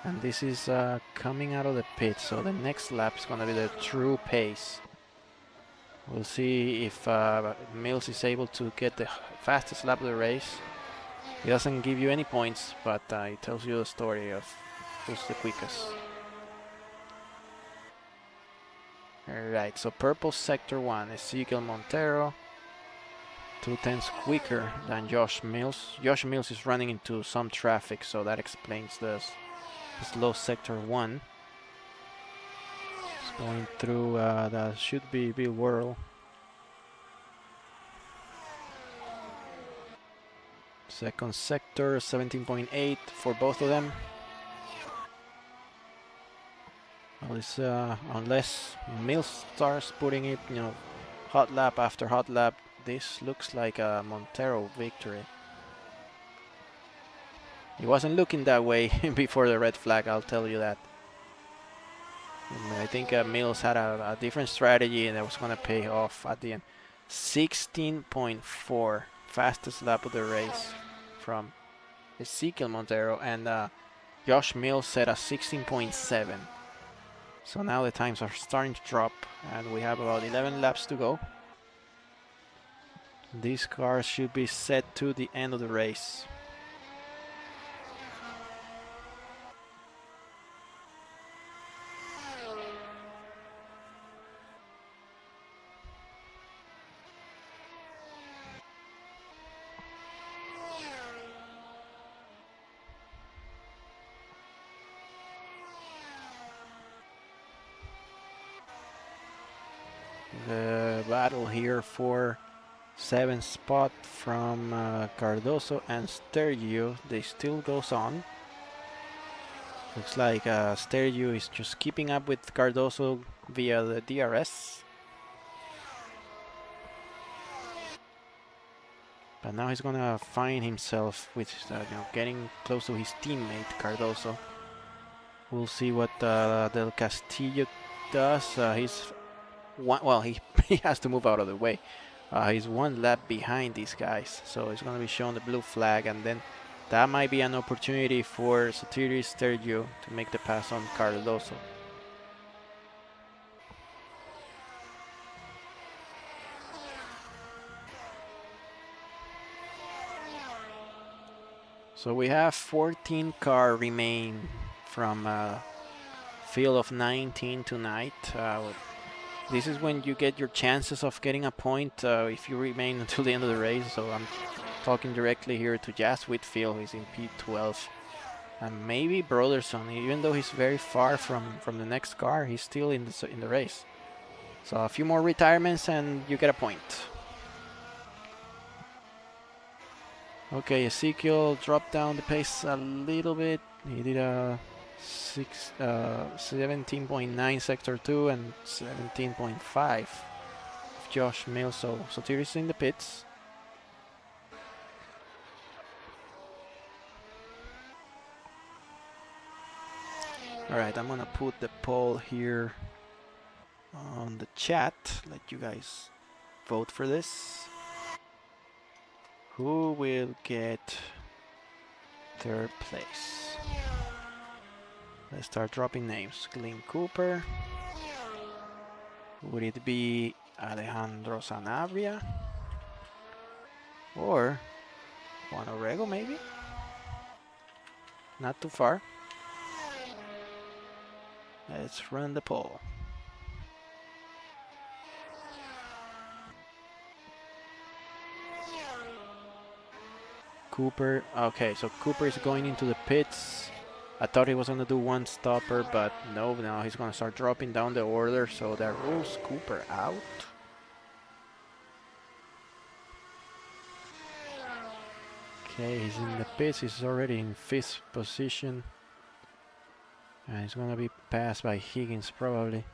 And this is coming out of the pit, so the next lap is going to be the true pace. We'll see if Mills is able to get the fastest lap of the race. He doesn't give you any points, but it tells you the story of who's the quickest. Alright, so purple sector 1, Ezequiel Montero, 2/10 quicker than Josh Mills. Josh Mills is running into some traffic, so that explains the slow sector 1. It's going through, that should be Bill Worrell. Second sector, 17.8 for both of them. Well, it's, unless Mills starts putting it, you know, hot lap after hot lap, this looks like a Montero victory. He wasn't looking that way before the red flag, I'll tell you that. And I think Mills had a different strategy and that was going to pay off at the end. 16.4, fastest lap of the race from Ezekiel Montero, and Josh Mills set a 16.7. So now the times are starting to drop and we have about 11 laps to go. These cars should be set to the end of the race. The battle here for 7th spot from Cardoso and Stergio, they still goes on. Looks like Stergio is just keeping up with Cardoso via the DRS. But now he's gonna find himself with you know, getting close to his teammate Cardoso. We'll see what Del Castillo does. He's well, he has to move out of the way. He's one lap behind these guys, so he's going to be shown the blue flag, and then that might be an opportunity for Sotiris Stergio to make the pass on Cardoso. So we have 14 cars remain from field of 19 tonight. This is when you get your chances of getting a point if you remain until the end of the race. So I'm talking directly here to Jas Whitfield, he's in P12. And maybe Broderson, even though he's very far from the next car, he's still in the race. So a few more retirements and you get a point. Okay, Ezekiel dropped down the pace a little bit. He did a 17.9 sector 2 and 17.5 Josh Mills. So Sotiris in the pits. Alright, I'm gonna put the poll here on the chat, let you guys vote for this. Who will get 3rd place? Let's start dropping names. Glenn Cooper. Would it be Alejandro Sanabria? Or Juan Orrego maybe? Not too far. Let's run the poll. Cooper, okay, so Cooper is going into the pits. I thought he was going to do one stopper, but no, now he's going to start dropping down the order, so that rules Cooper out. Okay, he's in the pits, he's already in 5th position. And he's going to be passed by Higgins probably.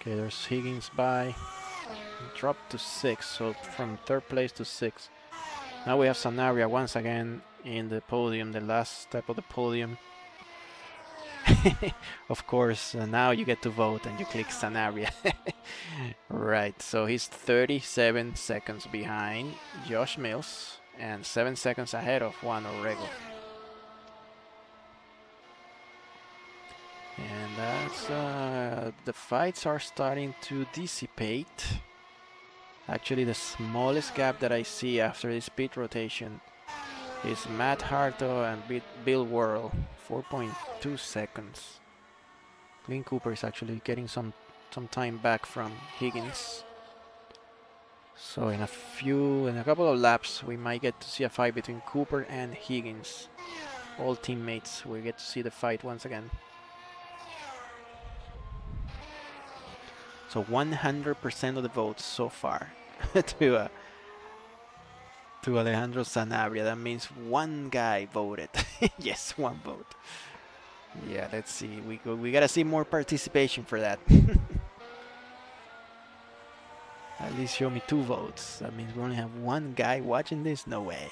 Okay, there's Higgins by. Dropped to 6, so from 3rd place to 6th. Now we have Sanabria once again in the podium, the last step of the podium. Of course, now you get to vote and you click Sanabria. Right, so he's 37 seconds behind Josh Mills and 7 seconds ahead of Juan Orrego. And that's the fights are starting to dissipate. Actually, the smallest gap that I see after this pit rotation is Matt Harto and Bill Worrell, 4.2 seconds. Glenn Cooper is actually getting some time back from Higgins. So in a couple of laps, we might get to see a fight between Cooper and Higgins. All teammates, we get to see the fight once again. So 100% of the votes so far to to Alejandro Sanabria. That means one guy voted. Yes, one vote. Yeah, let's see. We gotta see more participation for that. At least show me 2 votes. That means we only have one guy watching this? No way.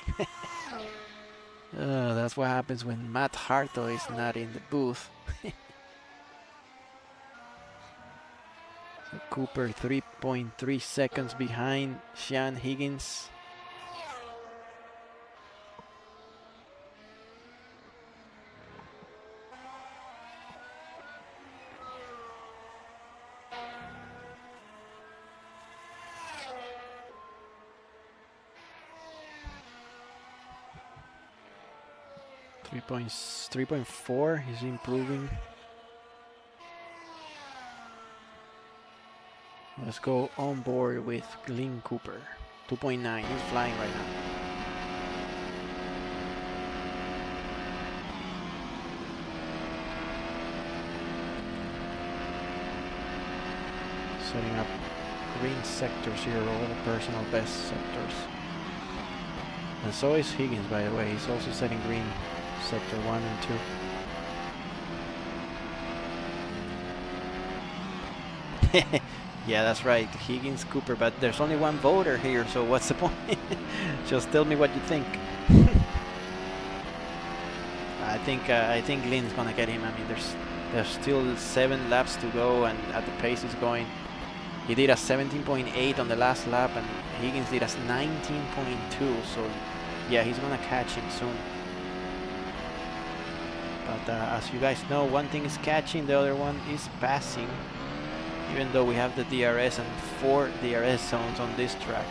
That's what happens when Matt Harto is not in the booth. So Cooper 3.3 seconds behind Sean Higgins. Three point 4, he's improving. Let's go on board with Glenn Cooper. 2.9, he's flying right now. Setting up green sectors here, all the personal best sectors. And so is Higgins, by the way. He's also setting green sector 1 and 2. Yeah, that's right, Higgins, Cooper, but there's only one voter here, so what's the point? Just tell me what you think. I think Lynn's gonna get him. I mean, there's still 7 laps to go, and at the pace he's going, he did a 17.8 on the last lap, and Higgins did a 19.2. So yeah, he's gonna catch him soon. But as you guys know, one thing is catching, the other one is passing. Even though we have the DRS and 4 DRS zones on this track.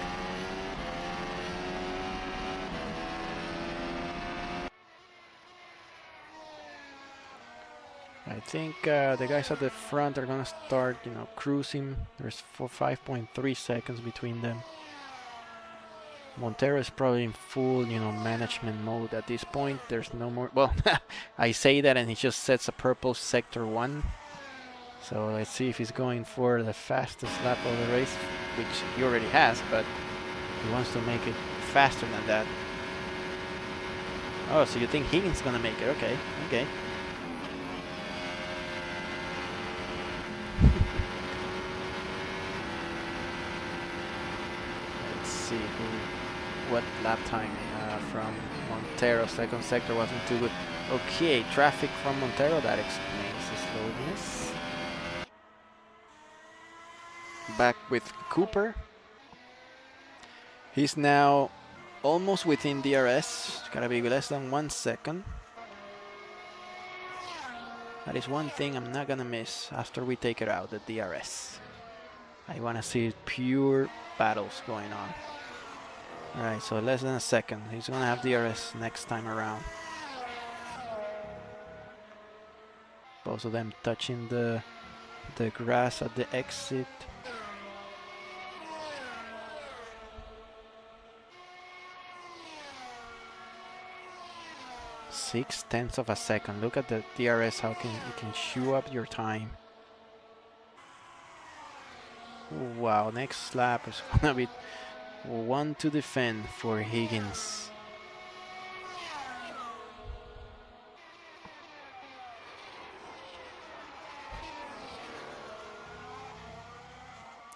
I think the guys at the front are gonna start, cruising. There's 5.3 seconds between them. Montero is probably in full, management mode at this point. There's no more. Well, I say that and he just sets a purple sector 1. So let's see if he's going for the fastest lap of the race, which he already has, but he wants to make it faster than that. Oh, so you think Higgins is gonna make it? Okay, okay. Let's see what lap time from Montero. Second sector wasn't too good. Okay, traffic from Montero, that explains the slowness. Back with Cooper. He's now almost within DRS. It's gotta be less than 1 second. That is one thing I'm not gonna miss after we take it out, the DRS. I wanna see pure battles going on. Alright, so less than a second. He's gonna have DRS next time around. Both of them touching the grass at the exit. 0.6 of a second. Look at the DRS, how it can chew up your time. Wow, next lap is gonna be 1 to defend for Higgins.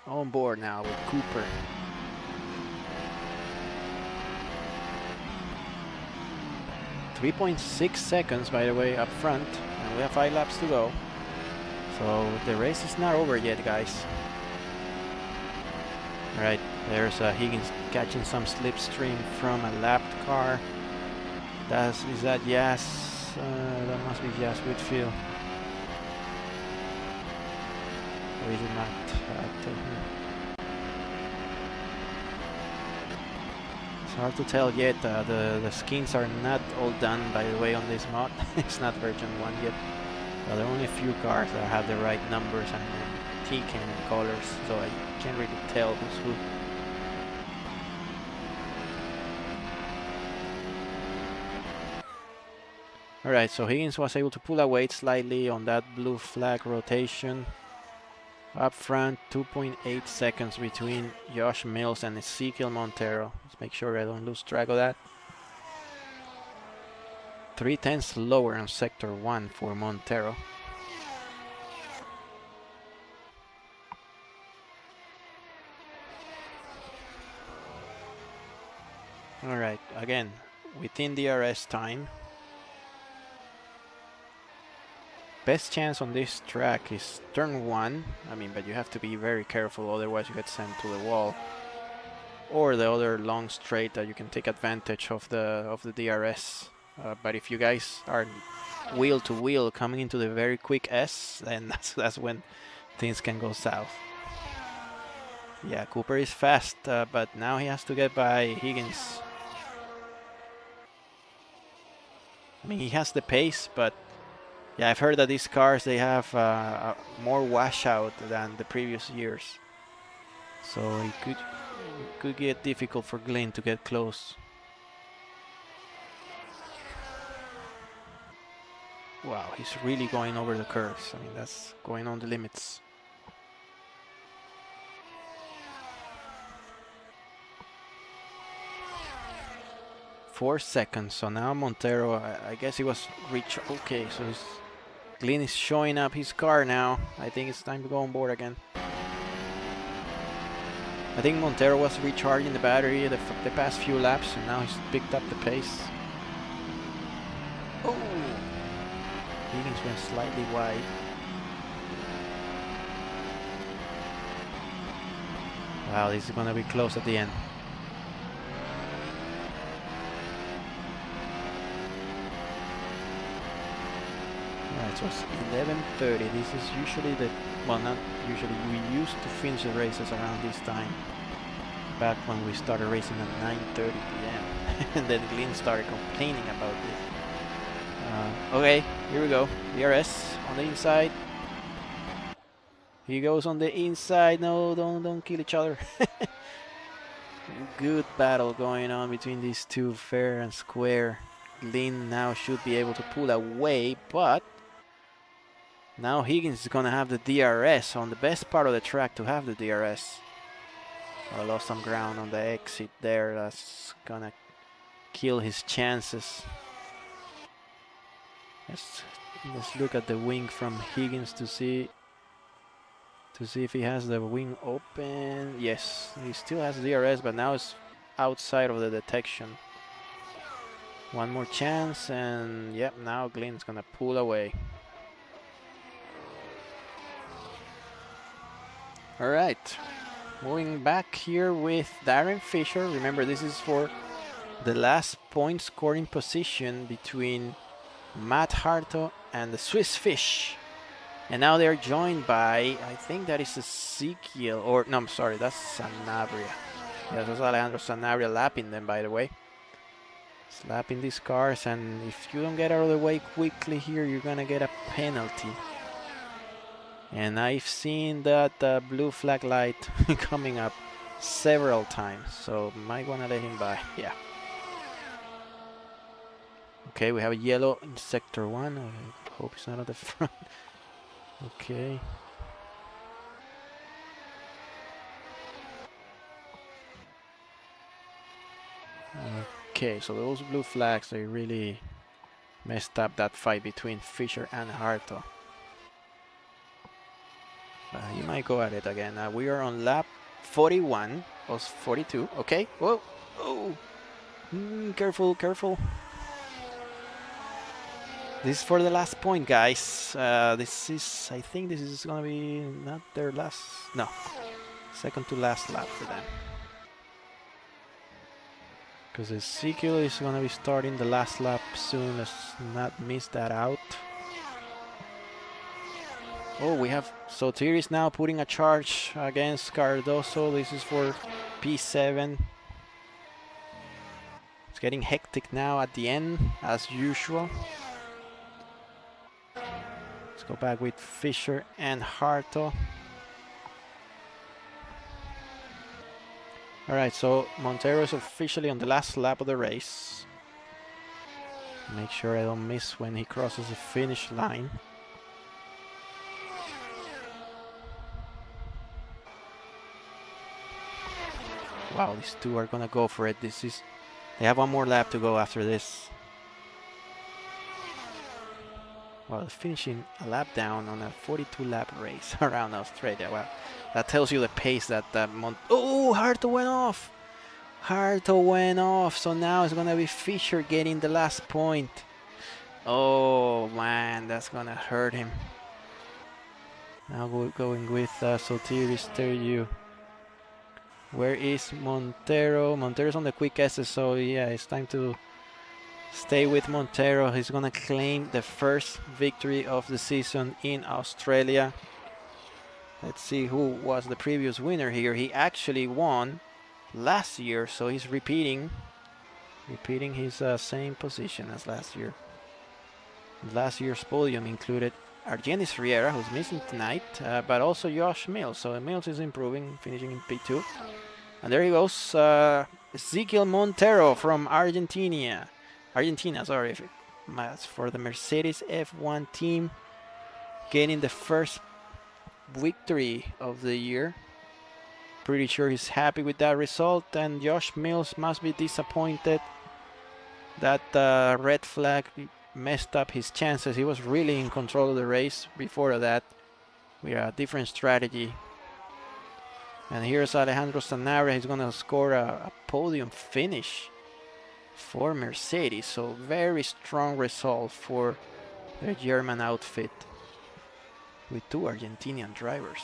On board now with Cooper. .6 seconds, by the way, up front, and we have 5 laps to go. So the race is not over yet, guys. Alright, there's Higgins catching some slipstream from a lapped car. Is that Yas? That must be Yas Whitfield. Or is it not? It's hard to tell yet. The skins are not all done, by the way, on this mod. It's not version 1 yet. There are only a few cars that have the right numbers and T-can colors, so I can't really tell who's who. Alright, so Higgins was able to pull away slightly on that blue flag rotation. Up front, 2.8 seconds between Josh Mills and Ezekiel Montero. Let's make sure I don't lose track of that. 3/10 lower on sector 1 for Montero. Alright, again, within DRS time. Best chance on this track is turn 1. I mean, but you have to be very careful, otherwise you get sent to the wall. Or the other long straight that you can take advantage of the DRS. But if you guys are wheel to wheel coming into the very quick S, then that's when things can go south. Yeah, Cooper is fast, but now he has to get by Higgins. I mean, he has the pace, but yeah, I've heard that these cars, they have more washout than the previous years. So it could get difficult for Glenn to get close. Wow, he's really going over the curves. I mean, that's going on the limits. Four seconds, so now Montero, I guess he was reach. Okay, so Glenn is showing up his car now. I think it's time to go on board again. I think Montero was recharging the battery the past few laps, and now he's picked up the pace. Oh! Higgins went slightly wide. Wow, this is gonna be close at the end. Alright, so it's 11:30. This is usually well, not usually, we used to finish the races around this time. Back when we started racing at 9:30 p.m. and then Glenn started complaining about this. Okay, here we go. DRS on the inside. He goes on the inside. No, don't kill each other. Good battle going on between these two, fair and square. Glenn now should be able to pull away, but now Higgins is gonna have the DRS on the best part of the track to have the DRS. I lost some ground on the exit there. That's gonna kill his chances. Let's look at the wing from Higgins to see if he has the wing open. Yes, he still has DRS, but now it's outside of the detection. One more chance, and yep, now Glenn's gonna pull away. All right, moving back here with Darren Fisher. Remember, this is for the last point scoring position between Matt Harto and the Swiss Fish. And now they're joined by, I think that is Ezekiel, or no, I'm sorry, that's Sanabria. Yeah, that's Alejandro Sanabria lapping them, by the way. Slapping these cars, and if you don't get out of the way quickly here, you're gonna get a penalty. And I've seen that blue flag light coming up several times, so might wanna let him by. Yeah. Okay, we have a yellow in sector 1. I hope it's not at the front. Okay. Okay, so those blue flags, they really messed up that fight between Fisher and Harto. He might go at it again. We are on lap 41, or 42. Okay, whoa, oh, careful, careful. This is for the last point, guys. This is, I think this is gonna be not their last, no, second to last lap for them. Because Ezekiel is gonna be starting the last lap soon. Let's not miss that out. Oh, we have Sotiris now putting a charge against Cardoso. This is for P7. It's getting hectic now at the end, as usual. Let's go back with Fisher and Harto. Alright, so Montero is officially on the last lap of the race. Make sure I don't miss when he crosses the finish line. Wow, these two are gonna go for it. They have one more lap to go after this. Well, finishing a lap down on a 42 lap race around Australia. Well, that tells you the pace that oh, Harto went off. Harto went off, so now it's gonna be Fisher getting the last point. Oh man, that's gonna hurt him. Now we're going with Sotiris Terju. Where is Montero? Montero's on the quick S's, so yeah, it's time to stay with Montero. He's gonna claim the first victory of the season in Australia. Let's see who was the previous winner here. He actually won last year, so he's repeating his same position as last year. Last year's podium included Argenis Riera, who's missing tonight, but also Josh Mills. So Mills is improving, finishing in P2. And there he goes, Ezekiel Montero from Argentina, sorry, for the Mercedes F1 team, getting the first victory of the year. Pretty sure he's happy with that result, and Josh Mills must be disappointed that red flag messed up his chances. He was really in control of the race before that with a different strategy. And here's Alejandro Sanabria. He's gonna score a podium finish for Mercedes, so very strong result for the German outfit with two Argentinian drivers.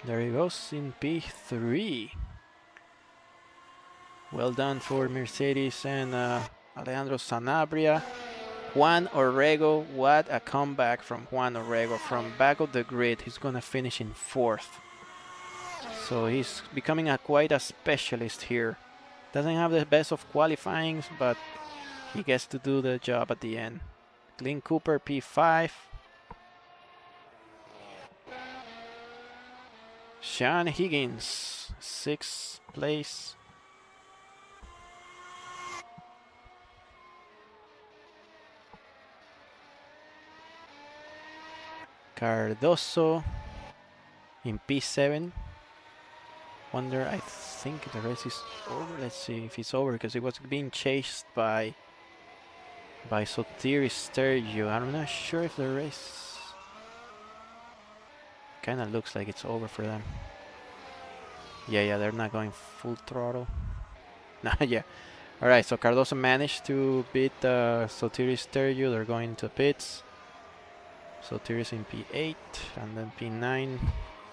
There he goes in P3. Well done for Mercedes and Alejandro Sanabria. Juan Orrego, what a comeback from Juan Orrego. From back of the grid, he's gonna finish in 4th. So he's becoming quite a specialist here. Doesn't have the best of qualifyings, but he gets to do the job at the end. Glenn Cooper, P5. Sean Higgins, 6th place. Cardoso in P7. Wonder, I think the race is over. Let's see if it's over, because it was being chased by Sotiris Terju. I'm not sure if the race kind of looks like it's over for them. Yeah, they're not going full throttle. No, yeah. All right, so Cardoso managed to beat Sotiris Terju. They're going to pits. Sotiris in P8 and then P9.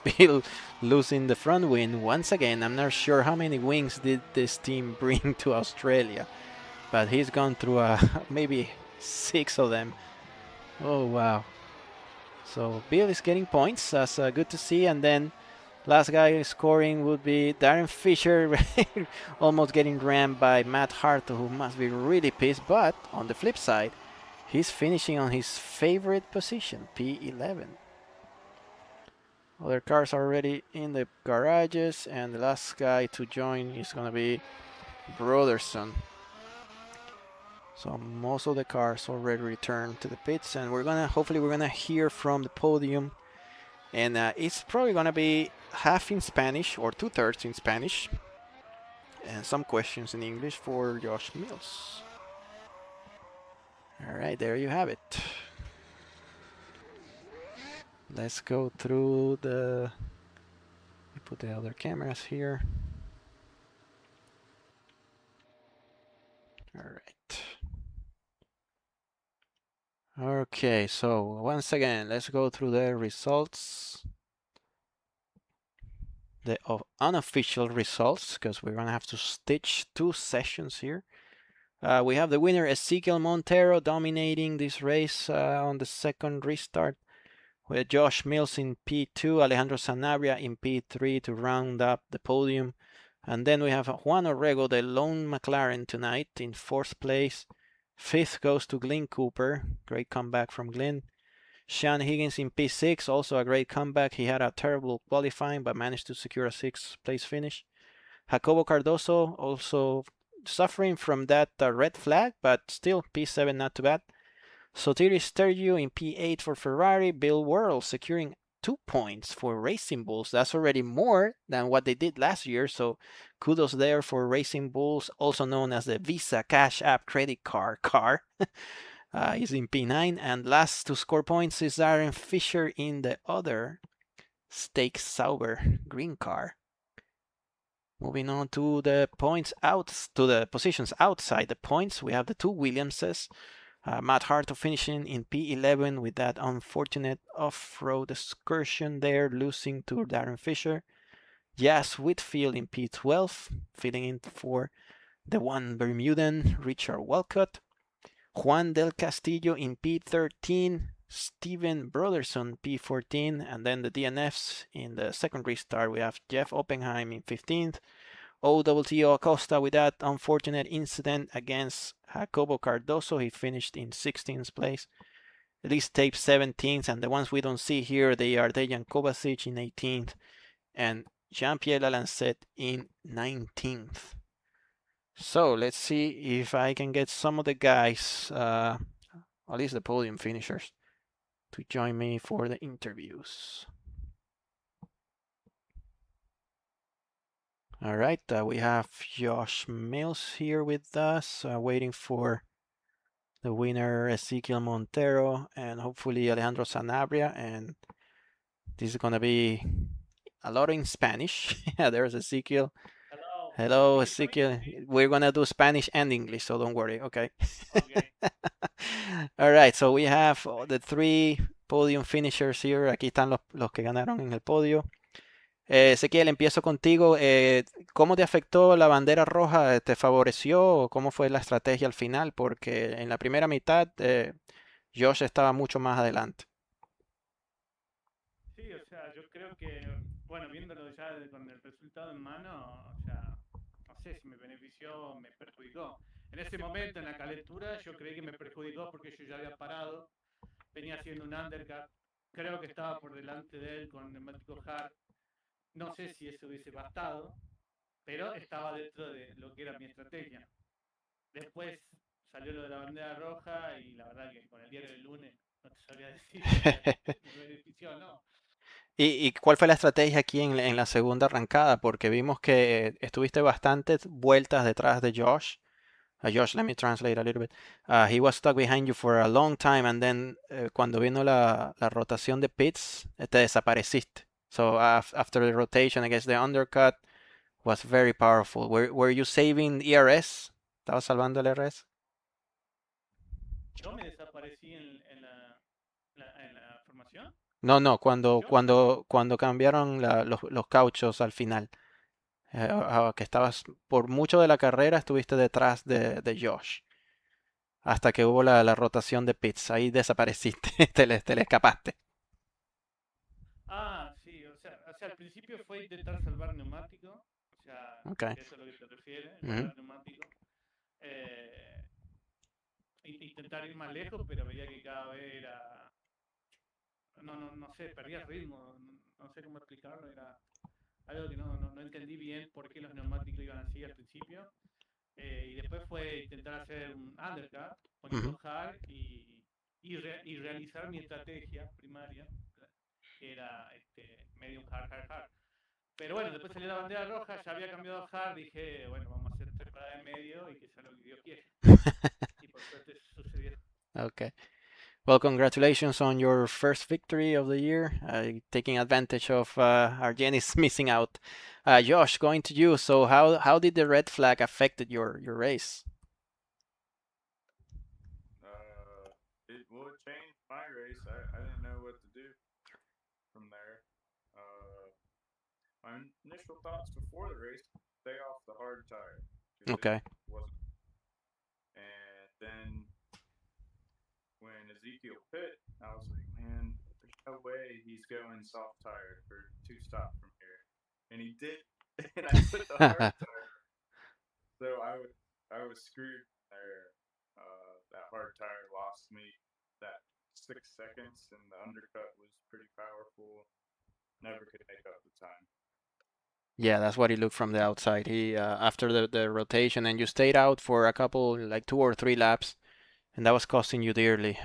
Bill losing the front wing once again. I'm not sure how many wings did this team bring to Australia, but he's gone through maybe 6 of them. Oh wow. So Bill is getting points. That's good to see. And then last guy scoring would be Darren Fisher, almost getting rammed by Matt Harto, who must be really pissed. But on the flip side, he's finishing on his favorite position, P11. Other cars are already in the garages, and the last guy to join is going to be Broderson. So most of the cars already returned to the pits, and hopefully we're gonna hear from the podium, and it's probably gonna be half in Spanish or 2/3 in Spanish, and some questions in English for Josh Mills. All right, there you have it. Let's go through the. We put the other cameras here. All right. Okay, so once again, let's go through the results. The unofficial results, because we're gonna have to stitch 2 sessions here. We have the winner, Ezekiel Montero, dominating this race on the second restart, with Josh Mills in P2, Alejandro Sanabria in P3 to round up the podium. And then we have Juan Orrego, the lone McLaren tonight, in 4th place. 5th goes to Glenn Cooper. Great comeback from Glenn. Sean Higgins in P6, also a great comeback. He had a terrible qualifying, but managed to secure a 6th place finish. Jacobo Cardoso also suffering from that red flag, but still P7, not too bad. Sotiris Terju in P8 for Ferrari. Bill Worrell securing 2 points for Racing Bulls. That's already more than what they did last year. So kudos there for Racing Bulls, also known as the Visa Cash App Credit Card car. Is in P9. And last to score points is Darren Fisher in the other Stake Sauber green car. Moving on to the points out, to the positions outside the points, we have the two Williamses. Matt Hartle finishing in P11 with that unfortunate off-road excursion there, losing to Darren Fisher. Jas Whitfield in P12, filling in for the one Bermudan, Richard Walcott. Juan Del Castillo in P13, Steven Broderson P14, and then the DNFs in the second restart. We have Jeff Oppenheim in 15th, OWTO Acosta with that unfortunate incident against Jacobo Cardoso. He finished in 16th place. Elise Tape 17th, and the ones we don't see here, they are Dejan Kovacic in 18th and Jean-Pierre Lalancet in 19th. So let's see if I can get some of the guys, at least the podium finishers, to join me for the interviews. All right, we have Josh Mills here with us, waiting for the winner, Ezequiel Montero, and hopefully Alejandro Sanabria. And this is going to be a lot in Spanish. Yeah, there's Ezequiel. Hello, Ezequiel. We're going to do Spanish and English, so don't worry, okay? Okay. All right, so we have the three podium finishers here. Aquí están los que ganaron en el podio. Ezequiel, empiezo contigo. ¿Cómo te afectó la bandera roja? ¿Te favoreció o cómo fue la estrategia al final? Porque en la primera mitad Josh estaba mucho más adelante. Sí, o sea, yo creo que, bueno, viéndolo ya con el resultado en mano, o sea, no sé si me benefició o me perjudicó. En ese momento, en la calentura, yo creí que me perjudicó porque yo ya había parado, venía haciendo un undercut, creo que estaba por delante de él con neumático hard. No sé si eso hubiese bastado, pero estaba dentro de lo que era mi estrategia. Después salió lo de la bandera roja y la verdad que con el diario del lunes no te sabría decir si me benefició o no. ¿Y cuál fue la estrategia aquí en la segunda arrancada? Porque vimos que estuviste bastantes vueltas detrás de Josh. Josh, let me translate a little bit. He was stuck behind you for a long time, and then cuando vino la rotación de pits, te desapareciste. So after the rotation, I guess the undercut was very powerful. Were you saving ERS? ¿Estabas salvando el ERS? Yo me desaparecí en la formación. No, cuando cambiaron los cauchos al final. Que estabas, por mucho de la carrera estuviste detrás de Josh. Hasta que hubo la rotación de pits. Ahí desapareciste, te le escapaste. Ah, sí, o sea, al principio fue intentar salvar neumático, o sea, Okay. eso es lo que te refiere, salvar neumático. Intentar ir más lejos, pero veía que cada vez era, no sé, perdía ritmo, no sé cómo explicarlo, era algo que no entendí bien por qué los neumáticos iban así al principio. Y después fue intentar hacer un undercut, poniendo hard y realizar mi estrategia primaria, que era medium hard. Pero bueno, después salió la bandera roja, ya había cambiado a hard, dije, bueno, vamos a hacer 3 paradas de medio y que sea lo que Dios quiere. Y por suerte sucedió. Okay. Well, congratulations on your first victory of the year, taking advantage of Argenis missing out. Josh, going to you. So how did the red flag affected your race? It changed my race. I didn't know what to do from there. My initial thoughts before the race, stay off the hard tire. Okay. And then when Ezequiel pit, I was like, man, there's no way he's going soft tire for 2 stops from here. And he did, and I put the hard tire. So I was screwed there. That hard tire lost me that 6 seconds, and the undercut was pretty powerful. Never could make up the time. Yeah, that's what he looked from the outside. He after the rotation, and you stayed out for a couple, like 2 or 3 laps, and that was costing you dearly.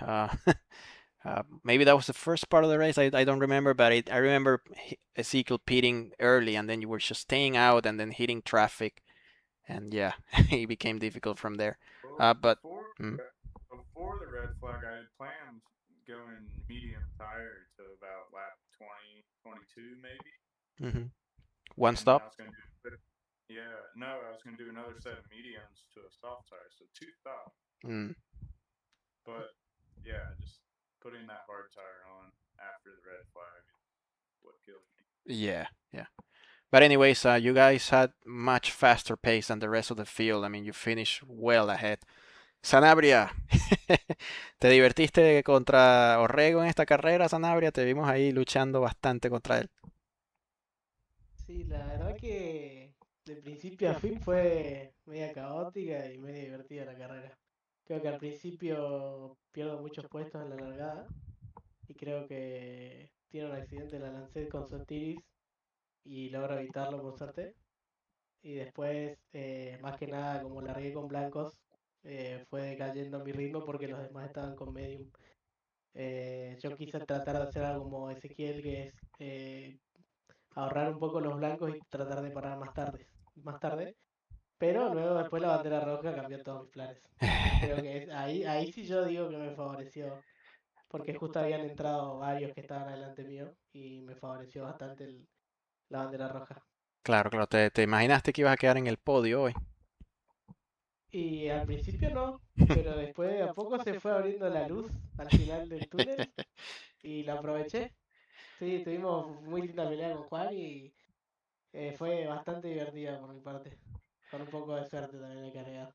Maybe that was the first part of the race. I don't remember, but I remember Ezekiel pitting early, and then you were just staying out and then hitting traffic, and yeah, it became difficult from there. Well, But mm, before the red flag, I had planned going medium tire to about lap 20, 22 maybe, mhm. One and then I stop. was going to I was going to do another set of mediums to a soft tire, so 2 stops. Mm, But yeah, just putting that hard tire on after the red flag is what killed me. yeah, yeah. But anyways, you guys had much faster pace than the rest of the field. I mean, you finished well ahead. Sanabria, ¿te divertiste contra Orrego en esta carrera, Sanabria? Te vimos ahí luchando bastante contra él. Sí, la verdad que de principio a fin fue media caótica y media divertida la carrera. Creo que al principio pierdo muchos puestos en la largada y creo que tiene un accidente en la Lancet con Sotiris y logra evitarlo por suerte. Y después, más que nada, como largué con blancos, fue decayendo mi ritmo porque los demás estaban con medium. Yo quise tratar de hacer algo como Ezequiel, que es ahorrar un poco los blancos y tratar de parar más tarde. Pero luego después la bandera roja cambió todos mis planes. Creo que ahí sí yo digo que me favoreció, porque justo habían entrado varios que estaban adelante mío y me favoreció bastante la bandera roja. Claro, claro, te imaginaste que ibas a quedar en el podio hoy. Y al principio no, pero después de a poco se fue abriendo la luz al final del túnel y la aproveché. Sí, tuvimos muy linda pelea con Juan y fue bastante divertida por mi parte. Con un poco de suerte también hay que agregar.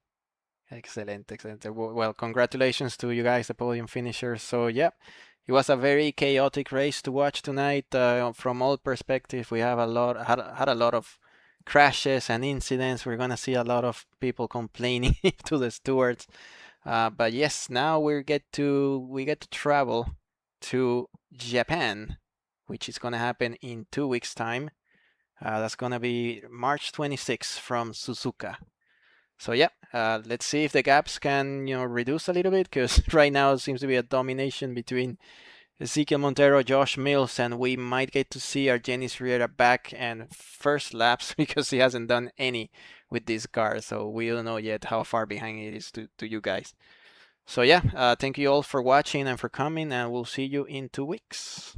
Excelente, excelente. Well, congratulations to you guys, the podium finishers. So yeah, it was a very chaotic race to watch tonight. From all perspectives, we have had a lot of crashes and incidents. We're gonna see a lot of people complaining to the stewards. But yes, now we get to travel to Japan, which is gonna happen in 2 weeks' time. That's gonna be March 26th from Suzuka. So yeah, let's see if the gaps can reduce a little bit, because right now it seems to be a domination between Ezekiel Montero, Josh Mills, and we might get to see our Janis Riera back and first laps because he hasn't done any with this car. So we don't know yet how far behind it is to you guys. So yeah, thank you all for watching and for coming, and we'll see you in 2 weeks.